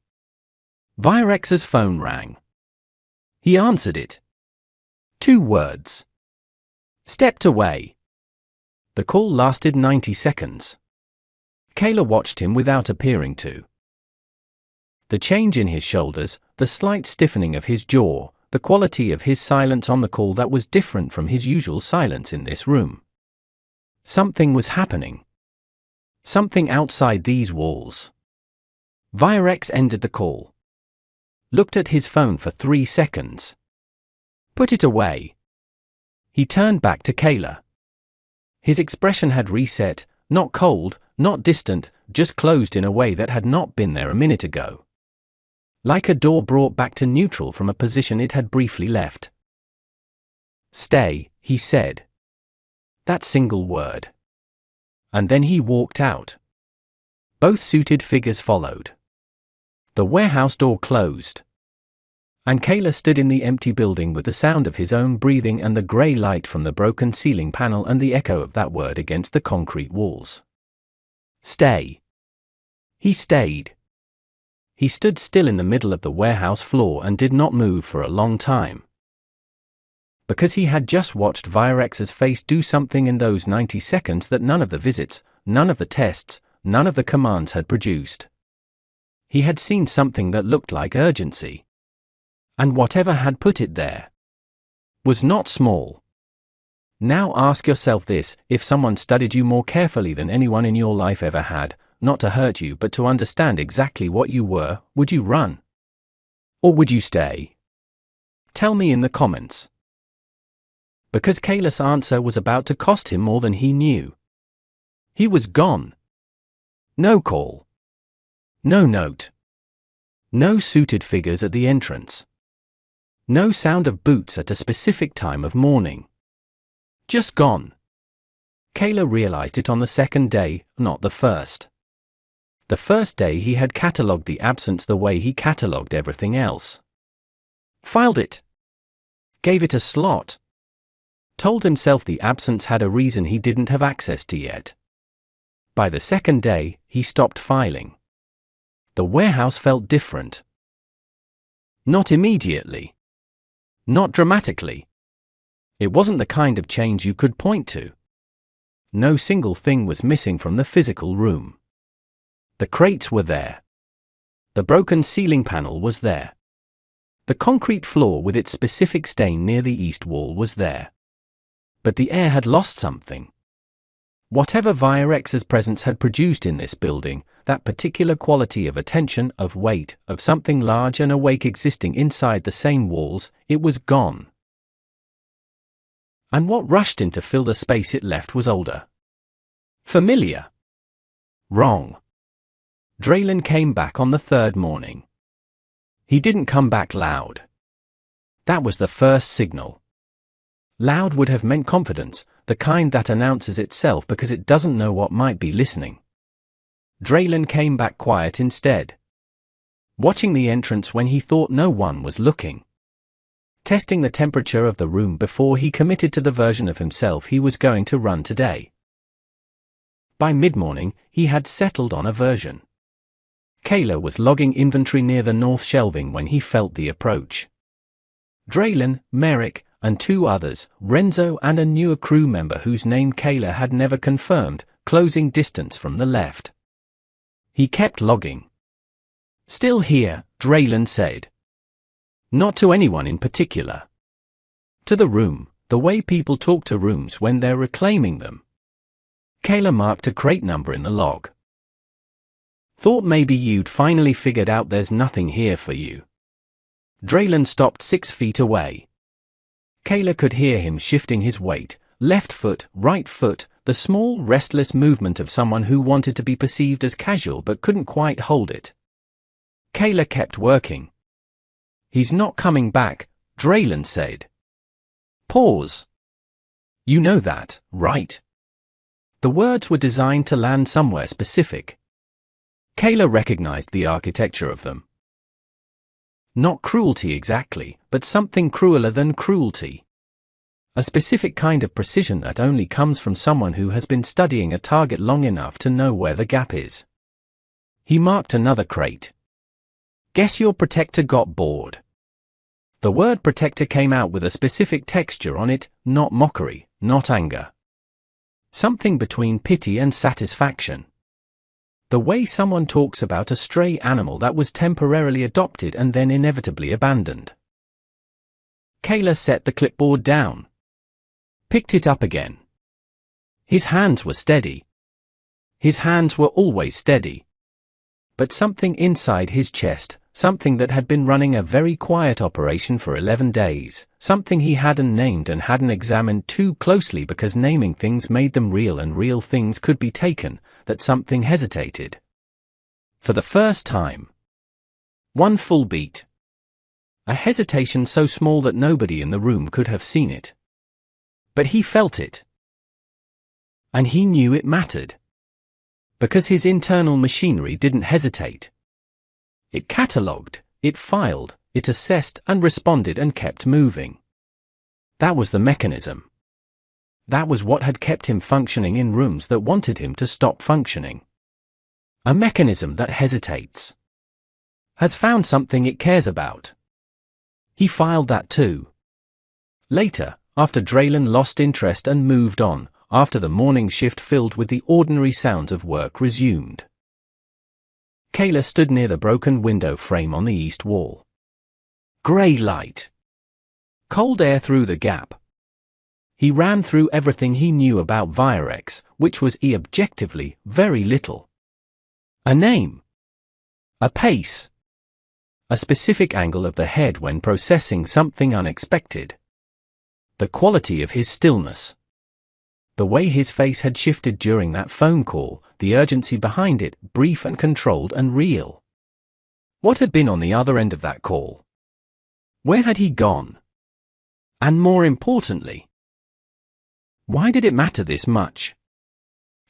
Virex's phone rang. He answered it. 2 words. Stepped away. The call lasted 90 seconds. Kayla watched him without appearing to. The change in his shoulders, the slight stiffening of his jaw, the quality of his silence on the call that was different from his usual silence in this room. Something was happening. Something outside these walls. Virex ended the call. Looked at his phone for 3 seconds. Put it away. He turned back to Kayla. His expression had reset, not cold, not distant, just closed in a way that had not been there a minute ago. Like a door brought back to neutral from a position it had briefly left. Stay, he said. That single word. And then he walked out. Both suited figures followed. The warehouse door closed. And Kayla stood in the empty building with the sound of his own breathing and the grey light from the broken ceiling panel and the echo of that word against the concrete walls. Stay. He stayed. He stood still in the middle of the warehouse floor and did not move for a long time. Because he had just watched Virex's face do something in those 90 seconds that none of the visits, none of the tests, none of the commands had produced. He had seen something that looked like urgency. And whatever had put it there was not small. Now ask yourself this: if someone studied you more carefully than anyone in your life ever had, not to hurt you but to understand exactly what you were, would you run? Or would you stay? Tell me in the comments. Because Kayla's answer was about to cost him more than he knew. He was gone. No call. No note. No suited figures at the entrance. No sound of boots at a specific time of morning. Just gone. Kayla realized it on the second day, not the first. The first day he had catalogued the absence the way he catalogued everything else. Filed it. Gave it a slot. Told himself the absence had a reason he didn't have access to yet. By the second day, he stopped filing. The warehouse felt different. Not immediately. Not dramatically. It wasn't the kind of change you could point to. No single thing was missing from the physical room. The crates were there. The broken ceiling panel was there. The concrete floor with its specific stain near the east wall was there. But the air had lost something. Whatever Virex's presence had produced in this building, that particular quality of attention, of weight, of something large and awake existing inside the same walls, it was gone. And what rushed in to fill the space it left was older. Familiar. Wrong. Draylen came back on the third morning. He didn't come back loud. That was the first signal. Loud would have meant confidence, the kind that announces itself because it doesn't know what might be listening. Draylen came back quiet instead. Watching the entrance when he thought no one was looking. Testing the temperature of the room before he committed to the version of himself he was going to run today. By mid-morning, he had settled on a version. Kayla was logging inventory near the north shelving when he felt the approach. Draylen, Merrick, and two others, Renzo and a newer crew member whose name Kayla had never confirmed, closing distance from the left. He kept logging. Still here, Draylen said. Not to anyone in particular. To the room, the way people talk to rooms when they're reclaiming them. Kayla marked a crate number in the log. Thought maybe you'd finally figured out there's nothing here for you. Draylen stopped 6 feet away. Kayla could hear him shifting his weight, left foot, right foot, the small, restless movement of someone who wanted to be perceived as casual but couldn't quite hold it. Kayla kept working. He's not coming back, Draylen said. Pause. You know that, right? The words were designed to land somewhere specific. Kayla recognized the architecture of them. Not cruelty exactly, but something crueler than cruelty. A specific kind of precision that only comes from someone who has been studying a target long enough to know where the gap is. He marked another crate. Guess your protector got bored. The word protector came out with a specific texture on it, not mockery, not anger. Something between pity and satisfaction. The way someone talks about a stray animal that was temporarily adopted and then inevitably abandoned. Kayla set the clipboard down. Picked it up again. His hands were steady. His hands were always steady. But something inside his chest, something that had been running a very quiet operation for 11 days, something he hadn't named and hadn't examined too closely because naming things made them real and real things could be taken, that something hesitated. For the first time. One full beat. A hesitation so small that nobody in the room could have seen it. But he felt it. And he knew it mattered. Because his internal machinery didn't hesitate. It catalogued, it filed, it assessed and responded and kept moving. That was the mechanism. That was what had kept him functioning in rooms that wanted him to stop functioning. A mechanism that hesitates. Has found something it cares about. He filed that too. Later, after Draylen lost interest and moved on, after the morning shift filled with the ordinary sounds of work resumed. Kayla stood near the broken window frame on the east wall. Grey light. Cold air through the gap. He ran through everything he knew about Virex, which was objectively very little. A name. A pace. A specific angle of the head when processing something unexpected. The quality of his stillness. The way his face had shifted during that phone call, the urgency behind it, brief and controlled and real. What had been on the other end of that call? Where had he gone? And more importantly, why did it matter this much?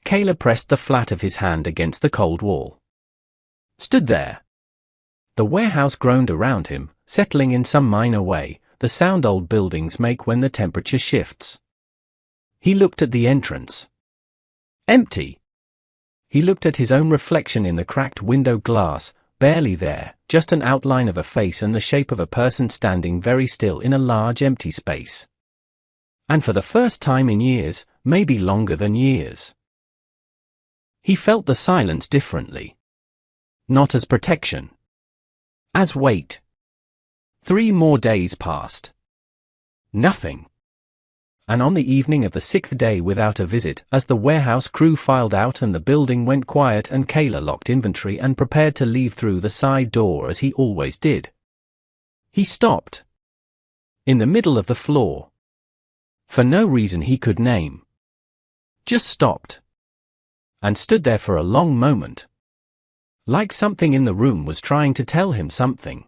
Kayla pressed the flat of his hand against the cold wall. Stood there. The warehouse groaned around him, settling in some minor way, the sound old buildings make when the temperature shifts. He looked at the entrance. Empty. He looked at his own reflection in the cracked window glass, barely there, just an outline of a face and the shape of a person standing very still in a large empty space. And for the first time in years, maybe longer than years, he felt the silence differently. Not as protection. As weight. 3 more days passed. Nothing. And on the evening of the 6th day without a visit, as the warehouse crew filed out and the building went quiet and Kayla locked inventory and prepared to leave through the side door as he always did, he stopped. In the middle of the floor. For no reason he could name. Just stopped. And stood there for a long moment. Like something in the room was trying to tell him something.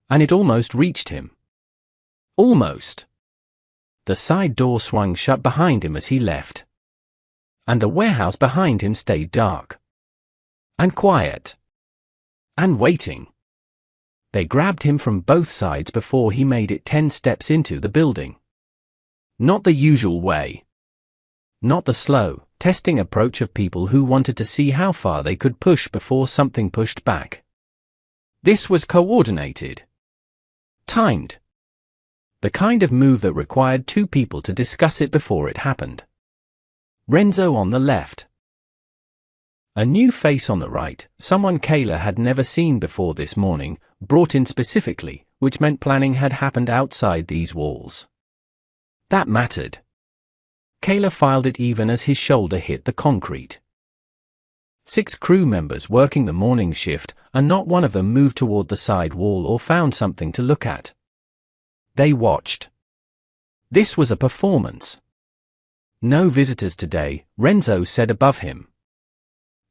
And it almost reached him. Almost. The side door swung shut behind him as he left. And the warehouse behind him stayed dark. And quiet. And waiting. They grabbed him from both sides before he made it 10 steps into the building. Not the usual way. Not the slow, testing approach of people who wanted to see how far they could push before something pushed back. This was coordinated. Timed. The kind of move that required 2 people to discuss it before it happened. Renzo on the left. A new face on the right, someone Kayla had never seen before this morning, brought in specifically, which meant planning had happened outside these walls. That mattered. Kayla filed it even as his shoulder hit the concrete. 6 crew members working the morning shift, and not one of them moved toward the side wall or found something to look at. They watched. This was a performance. No visitors today, Renzo said above him.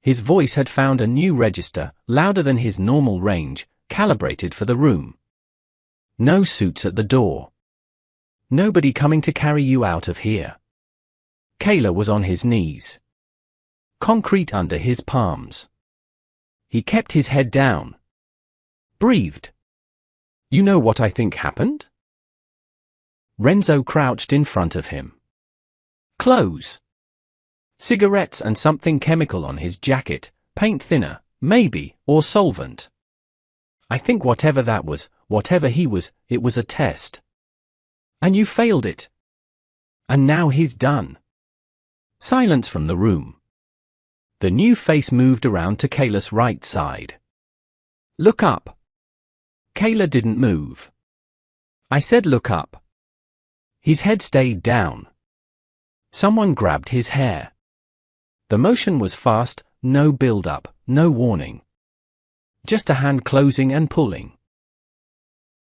His voice had found a new register, louder than his normal range, calibrated for the room. No suits at the door. Nobody coming to carry you out of here. Kayla was on his knees. Concrete under his palms. He kept his head down. Breathed. You know what I think happened? Renzo crouched in front of him. Clothes. Cigarettes and something chemical on his jacket, paint thinner, maybe, or solvent. I think whatever that was, whatever he was, it was a test. And you failed it. And now he's done. Silence from the room. The new face moved around to Kayla's right side. Look up. Kayla didn't move. I said look up. His head stayed down. Someone grabbed his hair. The motion was fast, no build-up, no warning. Just a hand closing and pulling.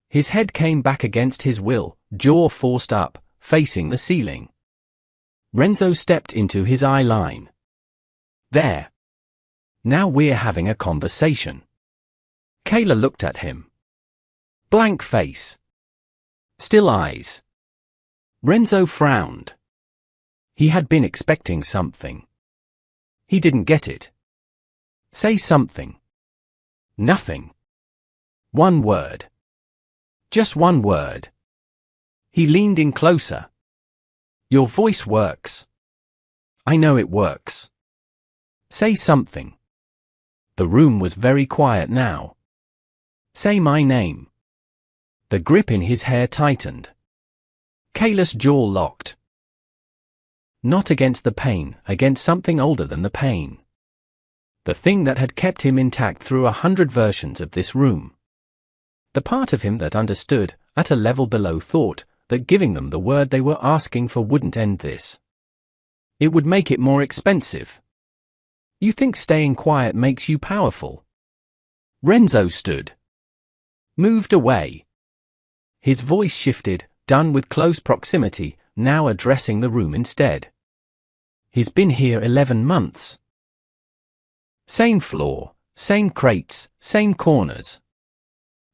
His head came back against his will, jaw forced up, facing the ceiling. Renzo stepped into his eye line. There. Now we're having a conversation. Kayla looked at him. Blank face. Still eyes. Renzo frowned. He had been expecting something. He didn't get it. Say something. Nothing. One word. Just one word. He leaned in closer. Your voice works. I know it works. Say something. The room was very quiet now. Say my name. The grip in his hair tightened. Kayla's jaw locked. Not against the pain, against something older than the pain. The thing that had kept him intact through 100 versions of this room. The part of him that understood, at a level below thought, that giving them the word they were asking for wouldn't end this. It would make it more expensive. You think staying quiet makes you powerful? Renzo stood. Moved away. His voice shifted, done with close proximity, now addressing the room instead. He's been here 11 months. Same floor, same crates, same corners.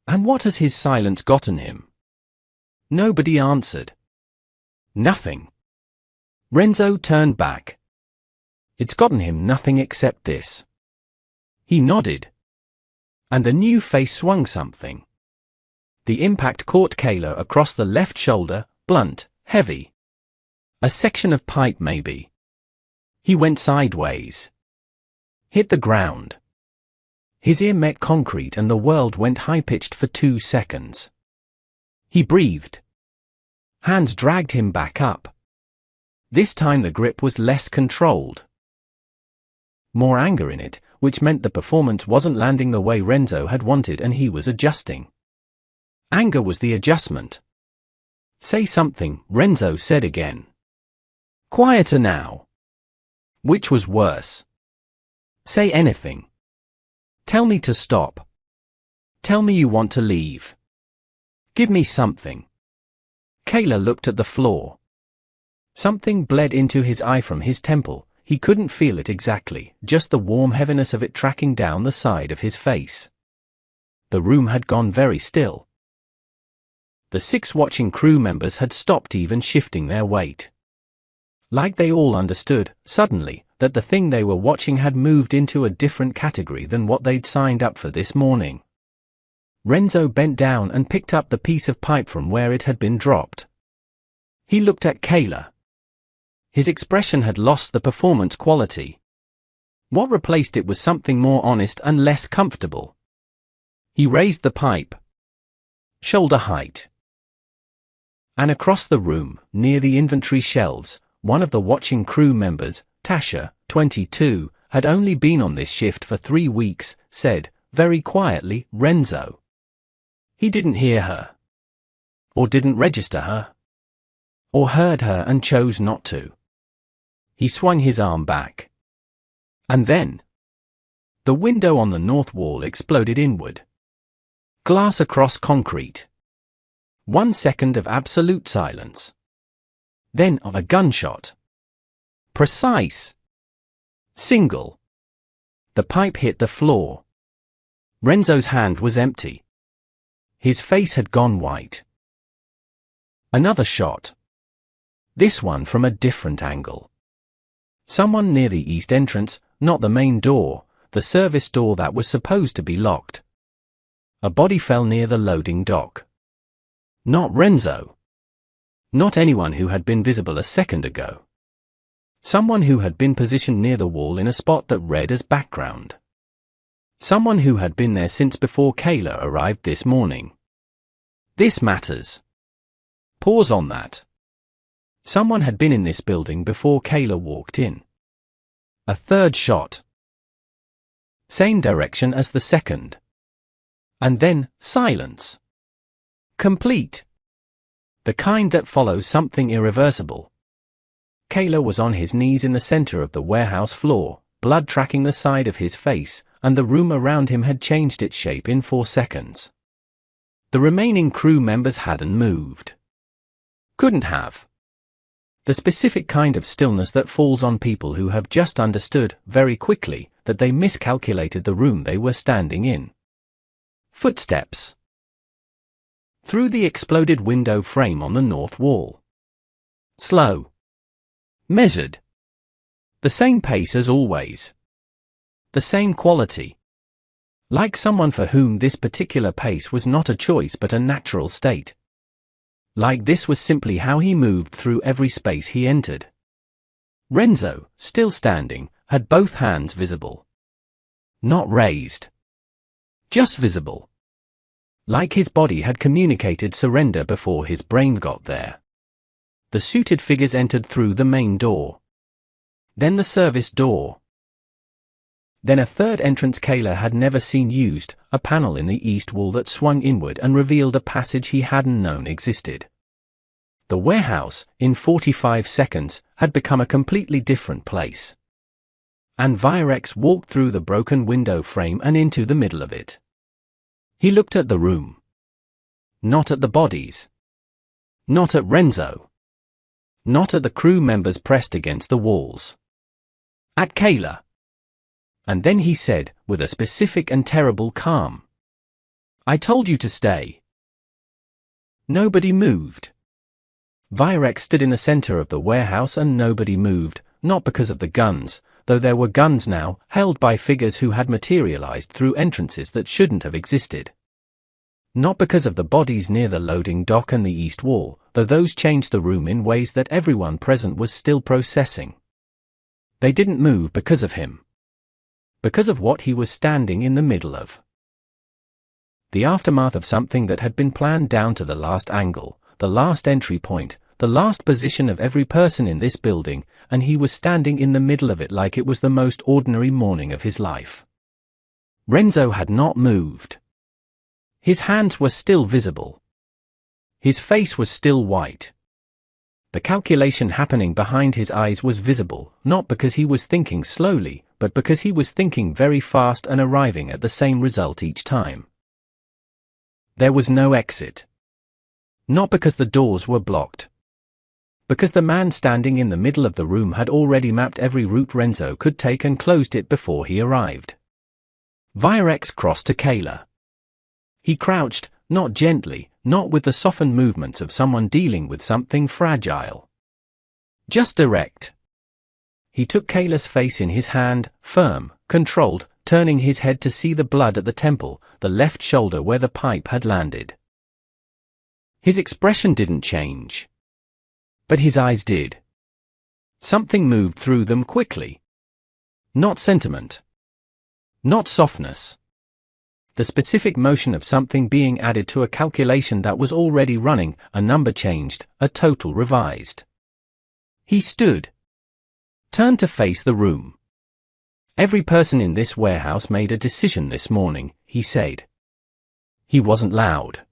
And what has his silence gotten him? Nobody answered. Nothing. Renzo turned back. It's gotten him nothing except this. He nodded. And the new face swung something. The impact caught Kayla across the left shoulder, blunt, heavy. A section of pipe maybe. He went sideways. Hit the ground. His ear met concrete and the world went high-pitched for 2 seconds. He breathed. Hands dragged him back up. This time the grip was less controlled. More anger in it, which meant the performance wasn't landing the way Renzo had wanted and he was adjusting. Anger was the adjustment. Say something, Renzo said again. Quieter now. Which was worse? Say anything. Tell me to stop. Tell me you want to leave. Give me something. Kayla looked at the floor. Something bled into his eye from his temple. He couldn't feel it exactly, just the warm heaviness of it tracking down the side of his face. The room had gone very still. The 6 watching crew members had stopped even shifting their weight. Like they all understood, suddenly, that the thing they were watching had moved into a different category than what they'd signed up for this morning. Renzo bent down and picked up the piece of pipe from where it had been dropped. He looked at Kayla. His expression had lost the performance quality. What replaced it was something more honest and less comfortable. He raised the pipe. Shoulder height. And across the room, near the inventory shelves, one of the watching crew members, Tasha, 22, had only been on this shift for 3 weeks, said, very quietly, Renzo. He didn't hear her. Or didn't register her. Or heard her and chose not to. He swung his arm back. And then, the window on the north wall exploded inward. Glass across concrete. 1 second of absolute silence. Then a gunshot. Precise. Single. The pipe hit the floor. Renzo's hand was empty. His face had gone white. Another shot. This one from a different angle. Someone near the east entrance, not the main door, the service door that was supposed to be locked. A body fell near the loading dock. Not Renzo. Not anyone who had been visible a second ago. Someone who had been positioned near the wall in a spot that read as background. Someone who had been there since before Kayla arrived this morning. This matters. Pause on that. Someone had been in this building before Kayla walked in. A third shot. Same direction as the second. And then, silence. Complete. The kind that follows something irreversible. Kayla was on his knees in the center of the warehouse floor, blood tracking the side of his face, and the room around him had changed its shape in 4 seconds. The remaining crew members hadn't moved. Couldn't have. The specific kind of stillness that falls on people who have just understood, very quickly, that they miscalculated the room they were standing in. Footsteps. Through the exploded window frame on the north wall. Slow. Measured. The same pace as always. The same quality. Like someone for whom this particular pace was not a choice but a natural state. Like this was simply how he moved through every space he entered. Renzo, still standing, had both hands visible. Not raised. Just visible. Like his body had communicated surrender before his brain got there. The suited figures entered through the main door. Then the service door. Then a third entrance Kayla had never seen used, a panel in the east wall that swung inward and revealed a passage he hadn't known existed. The warehouse, in 45 seconds, had become a completely different place. And Virex walked through the broken window frame and into the middle of it. He looked at the room. Not at the bodies. Not at Renzo. Not at the crew members pressed against the walls. At Kayla. And then he said, with a specific and terrible calm, "I told you to stay." Nobody moved. Virex stood in the center of the warehouse and nobody moved, not because of the guns, though there were guns now, held by figures who had materialized through entrances that shouldn't have existed. Not because of the bodies near the loading dock and the east wall, though those changed the room in ways that everyone present was still processing. They didn't move because of him. Because of what he was standing in the middle of. The aftermath of something that had been planned down to the last angle, the last entry point, the last position of every person in this building, and he was standing in the middle of it like it was the most ordinary morning of his life. Renzo had not moved. His hands were still visible. His face was still white. The calculation happening behind his eyes was visible, not because he was thinking slowly, but because he was thinking very fast and arriving at the same result each time. There was no exit. Not because the doors were blocked. Because the man standing in the middle of the room had already mapped every route Renzo could take and closed it before he arrived. Virex crossed to Kayla. He crouched, not gently, not with the softened movements of someone dealing with something fragile. Just erect. He took Kayla's face in his hand, firm, controlled, turning his head to see the blood at the temple, the left shoulder where the pipe had landed. His expression didn't change. But his eyes did. Something moved through them quickly. Not sentiment. Not softness. The specific motion of something being added to a calculation that was already running, a number changed, a total revised. He stood. Turned to face the room. Every person in this warehouse made a decision this morning, he said. He wasn't loud.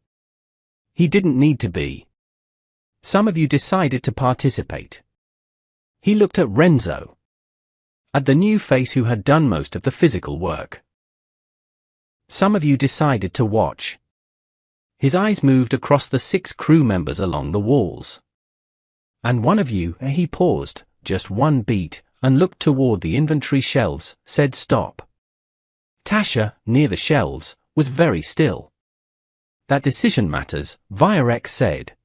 He didn't need to be. Some of you decided to participate. He looked at Renzo. At the new face who had done most of the physical work. Some of you decided to watch. His eyes moved across the 6 crew members along the walls. And one of you, he paused, just one beat, and looked toward the inventory shelves, said stop. Tasha, near the shelves, was very still. That decision matters, Virex said.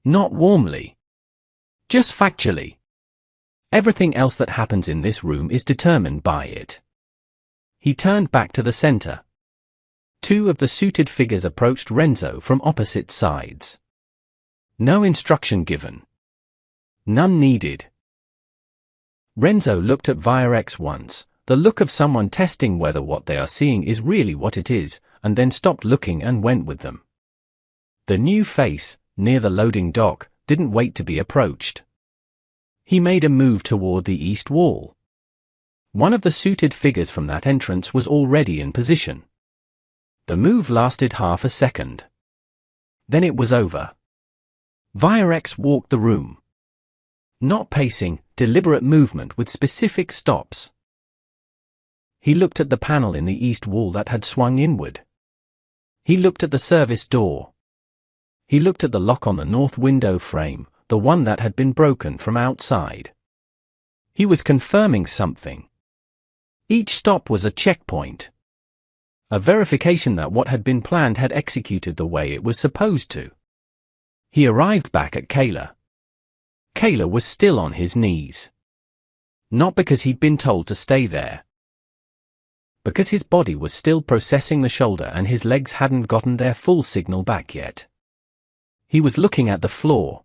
Not warmly. Just factually. Everything else that happens in this room is determined by it. He turned back to the center. 2 of the suited figures approached Renzo from opposite sides. No instruction given. None needed. Renzo looked at Virex once, the look of someone testing whether what they are seeing is really what it is, and then stopped looking and went with them. The new face, near the loading dock, didn't wait to be approached. He made a move toward the east wall. One of the suited figures from that entrance was already in position. The move lasted half a second. Then it was over. Virex walked the room. Not pacing, deliberate movement with specific stops. He looked at the panel in the east wall that had swung inward. He looked at the service door. He looked at the lock on the north window frame, the one that had been broken from outside. He was confirming something. Each stop was a checkpoint. A verification that what had been planned had executed the way it was supposed to. He arrived back at Kayla. Kayla was still on his knees. Not because he'd been told to stay there. Because his body was still processing the shoulder and his legs hadn't gotten their full signal back yet. He was looking at the floor.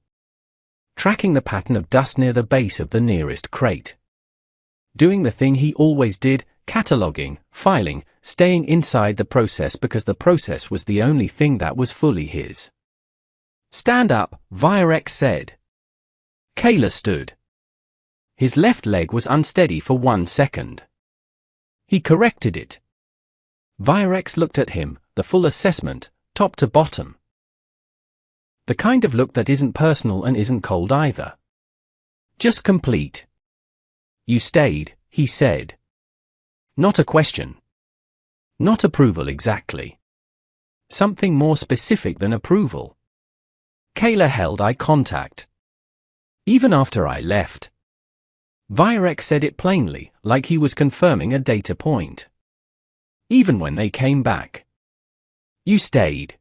Tracking the pattern of dust near the base of the nearest crate. Doing the thing he always did, cataloging, filing, staying inside the process because the process was the only thing that was fully his. Stand up, Virex said. Kayla stood. His left leg was unsteady for 1 second. He corrected it. Virex looked at him, the full assessment, top to bottom. The kind of look that isn't personal and isn't cold either. Just complete. You stayed, he said. Not a question. Not approval exactly. Something more specific than approval. Kayla held eye contact. Even after I left. Virex said it plainly, like he was confirming a data point. Even when they came back. You stayed.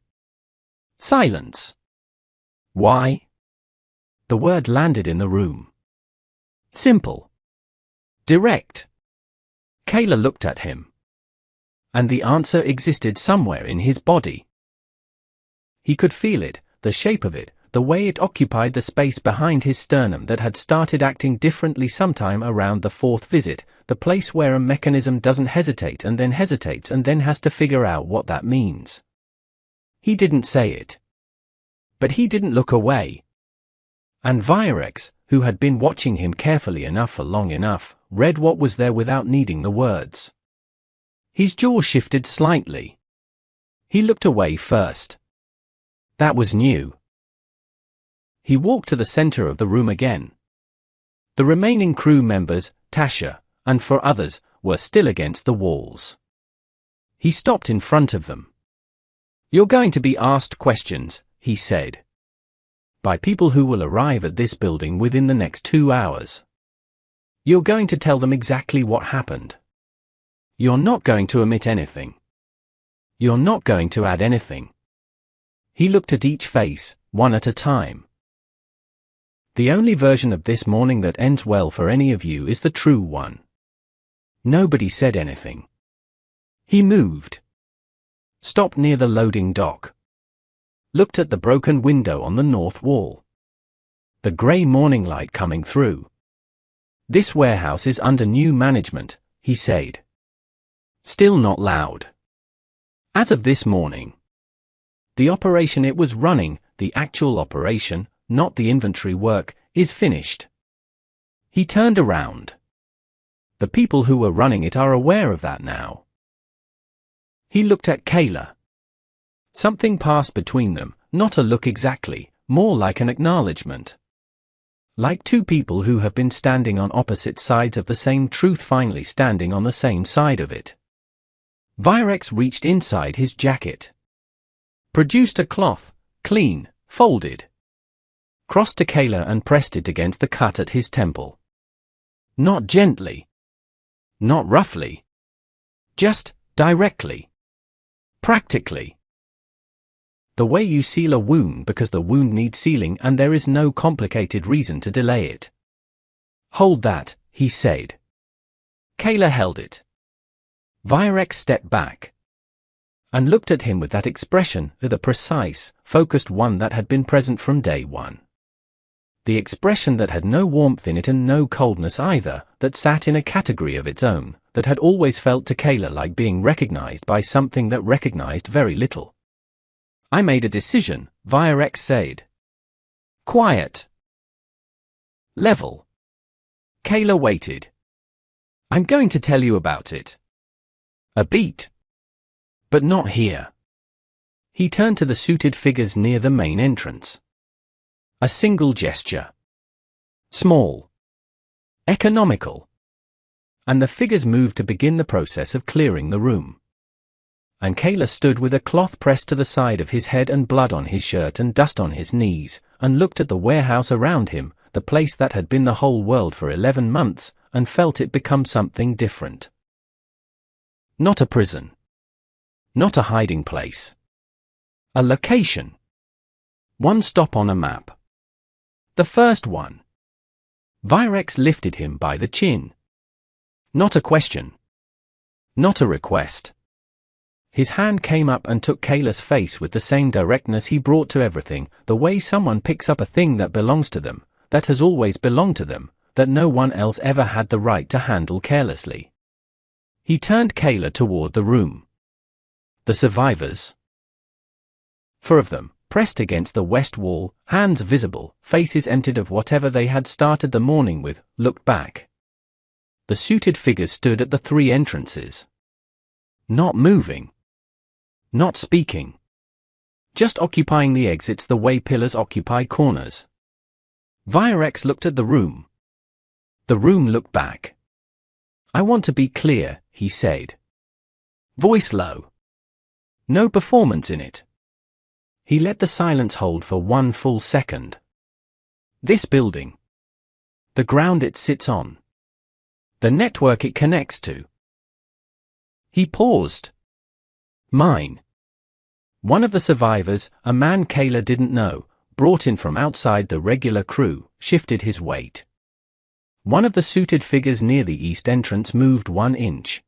Silence. Why? The word landed in the room. Simple. Direct. Kayla looked at him. And the answer existed somewhere in his body. He could feel it, the shape of it, the way it occupied the space behind his sternum that had started acting differently sometime around the fourth visit, the place where a mechanism doesn't hesitate and then hesitates and then has to figure out what that means. He didn't say it. But he didn't look away. And Virex, who had been watching him carefully enough for long enough, read what was there without needing the words. His jaw shifted slightly. He looked away first. That was new. He walked to the center of the room again. The remaining crew members, Tasha, and 4 others, were still against the walls. He stopped in front of them. You're going to be asked questions, he said. By people who will arrive at this building within the next 2 hours. You're going to tell them exactly what happened. You're not going to omit anything. You're not going to add anything. He looked at each face, one at a time. The only version of this morning that ends well for any of you is the true one. Nobody said anything. He moved. Stopped near the loading dock. Looked at the broken window on the north wall. The grey morning light coming through. This warehouse is under new management, he said. Still not loud. As of this morning. The operation it was running, the actual operation, not the inventory work, is finished. He turned around. The people who were running it are aware of that now. He looked at Kayla. Something passed between them, not a look exactly, more like an acknowledgement. Like 2 people who have been standing on opposite sides of the same truth finally standing on the same side of it. Virex reached inside his jacket. Produced a cloth, clean, folded. Crossed to Kayla and pressed it against the cut at his temple. Not gently. Not roughly. Just, directly. Practically. The way you seal a wound because the wound needs sealing and there is no complicated reason to delay it. Hold that, he said. Kayla held it. Virex stepped back. And looked at him with that expression, the precise, focused one that had been present from day one. The expression that had no warmth in it and no coldness either, that sat in a category of its own, that had always felt to Kayla like being recognized by something that recognized very little. I made a decision, Virex said. Quiet. Level. Kayla waited. I'm going to tell you about it. A beat. But not here. He turned to the suited figures near the main entrance. A single gesture. Small. Economical. And the figures moved to begin the process of clearing the room. And Kayla stood with a cloth pressed to the side of his head and blood on his shirt and dust on his knees, and looked at the warehouse around him, the place that had been the whole world for 11 months, and felt it become something different. Not a prison. Not a hiding place. A location. One stop on a map. The first one. Virex lifted him by the chin. Not a question. Not a request. His hand came up and took Kayla's face with the same directness he brought to everything, the way someone picks up a thing that belongs to them, that has always belonged to them, that no one else ever had the right to handle carelessly. He turned Kayla toward the room. The survivors. 4 of them, pressed against the west wall, hands visible, faces emptied of whatever they had started the morning with, looked back. The suited figures stood at the 3 entrances. Not moving. Not speaking. Just occupying the exits the way pillars occupy corners. Virex looked at the room. The room looked back. I want to be clear, he said. Voice low. No performance in it. He let the silence hold for 1 full second. This building. The ground it sits on. The network it connects to. He paused. Mine. One of the survivors, a man Kayla didn't know, brought in from outside the regular crew, shifted his weight. One of the suited figures near the east entrance moved 1 inch.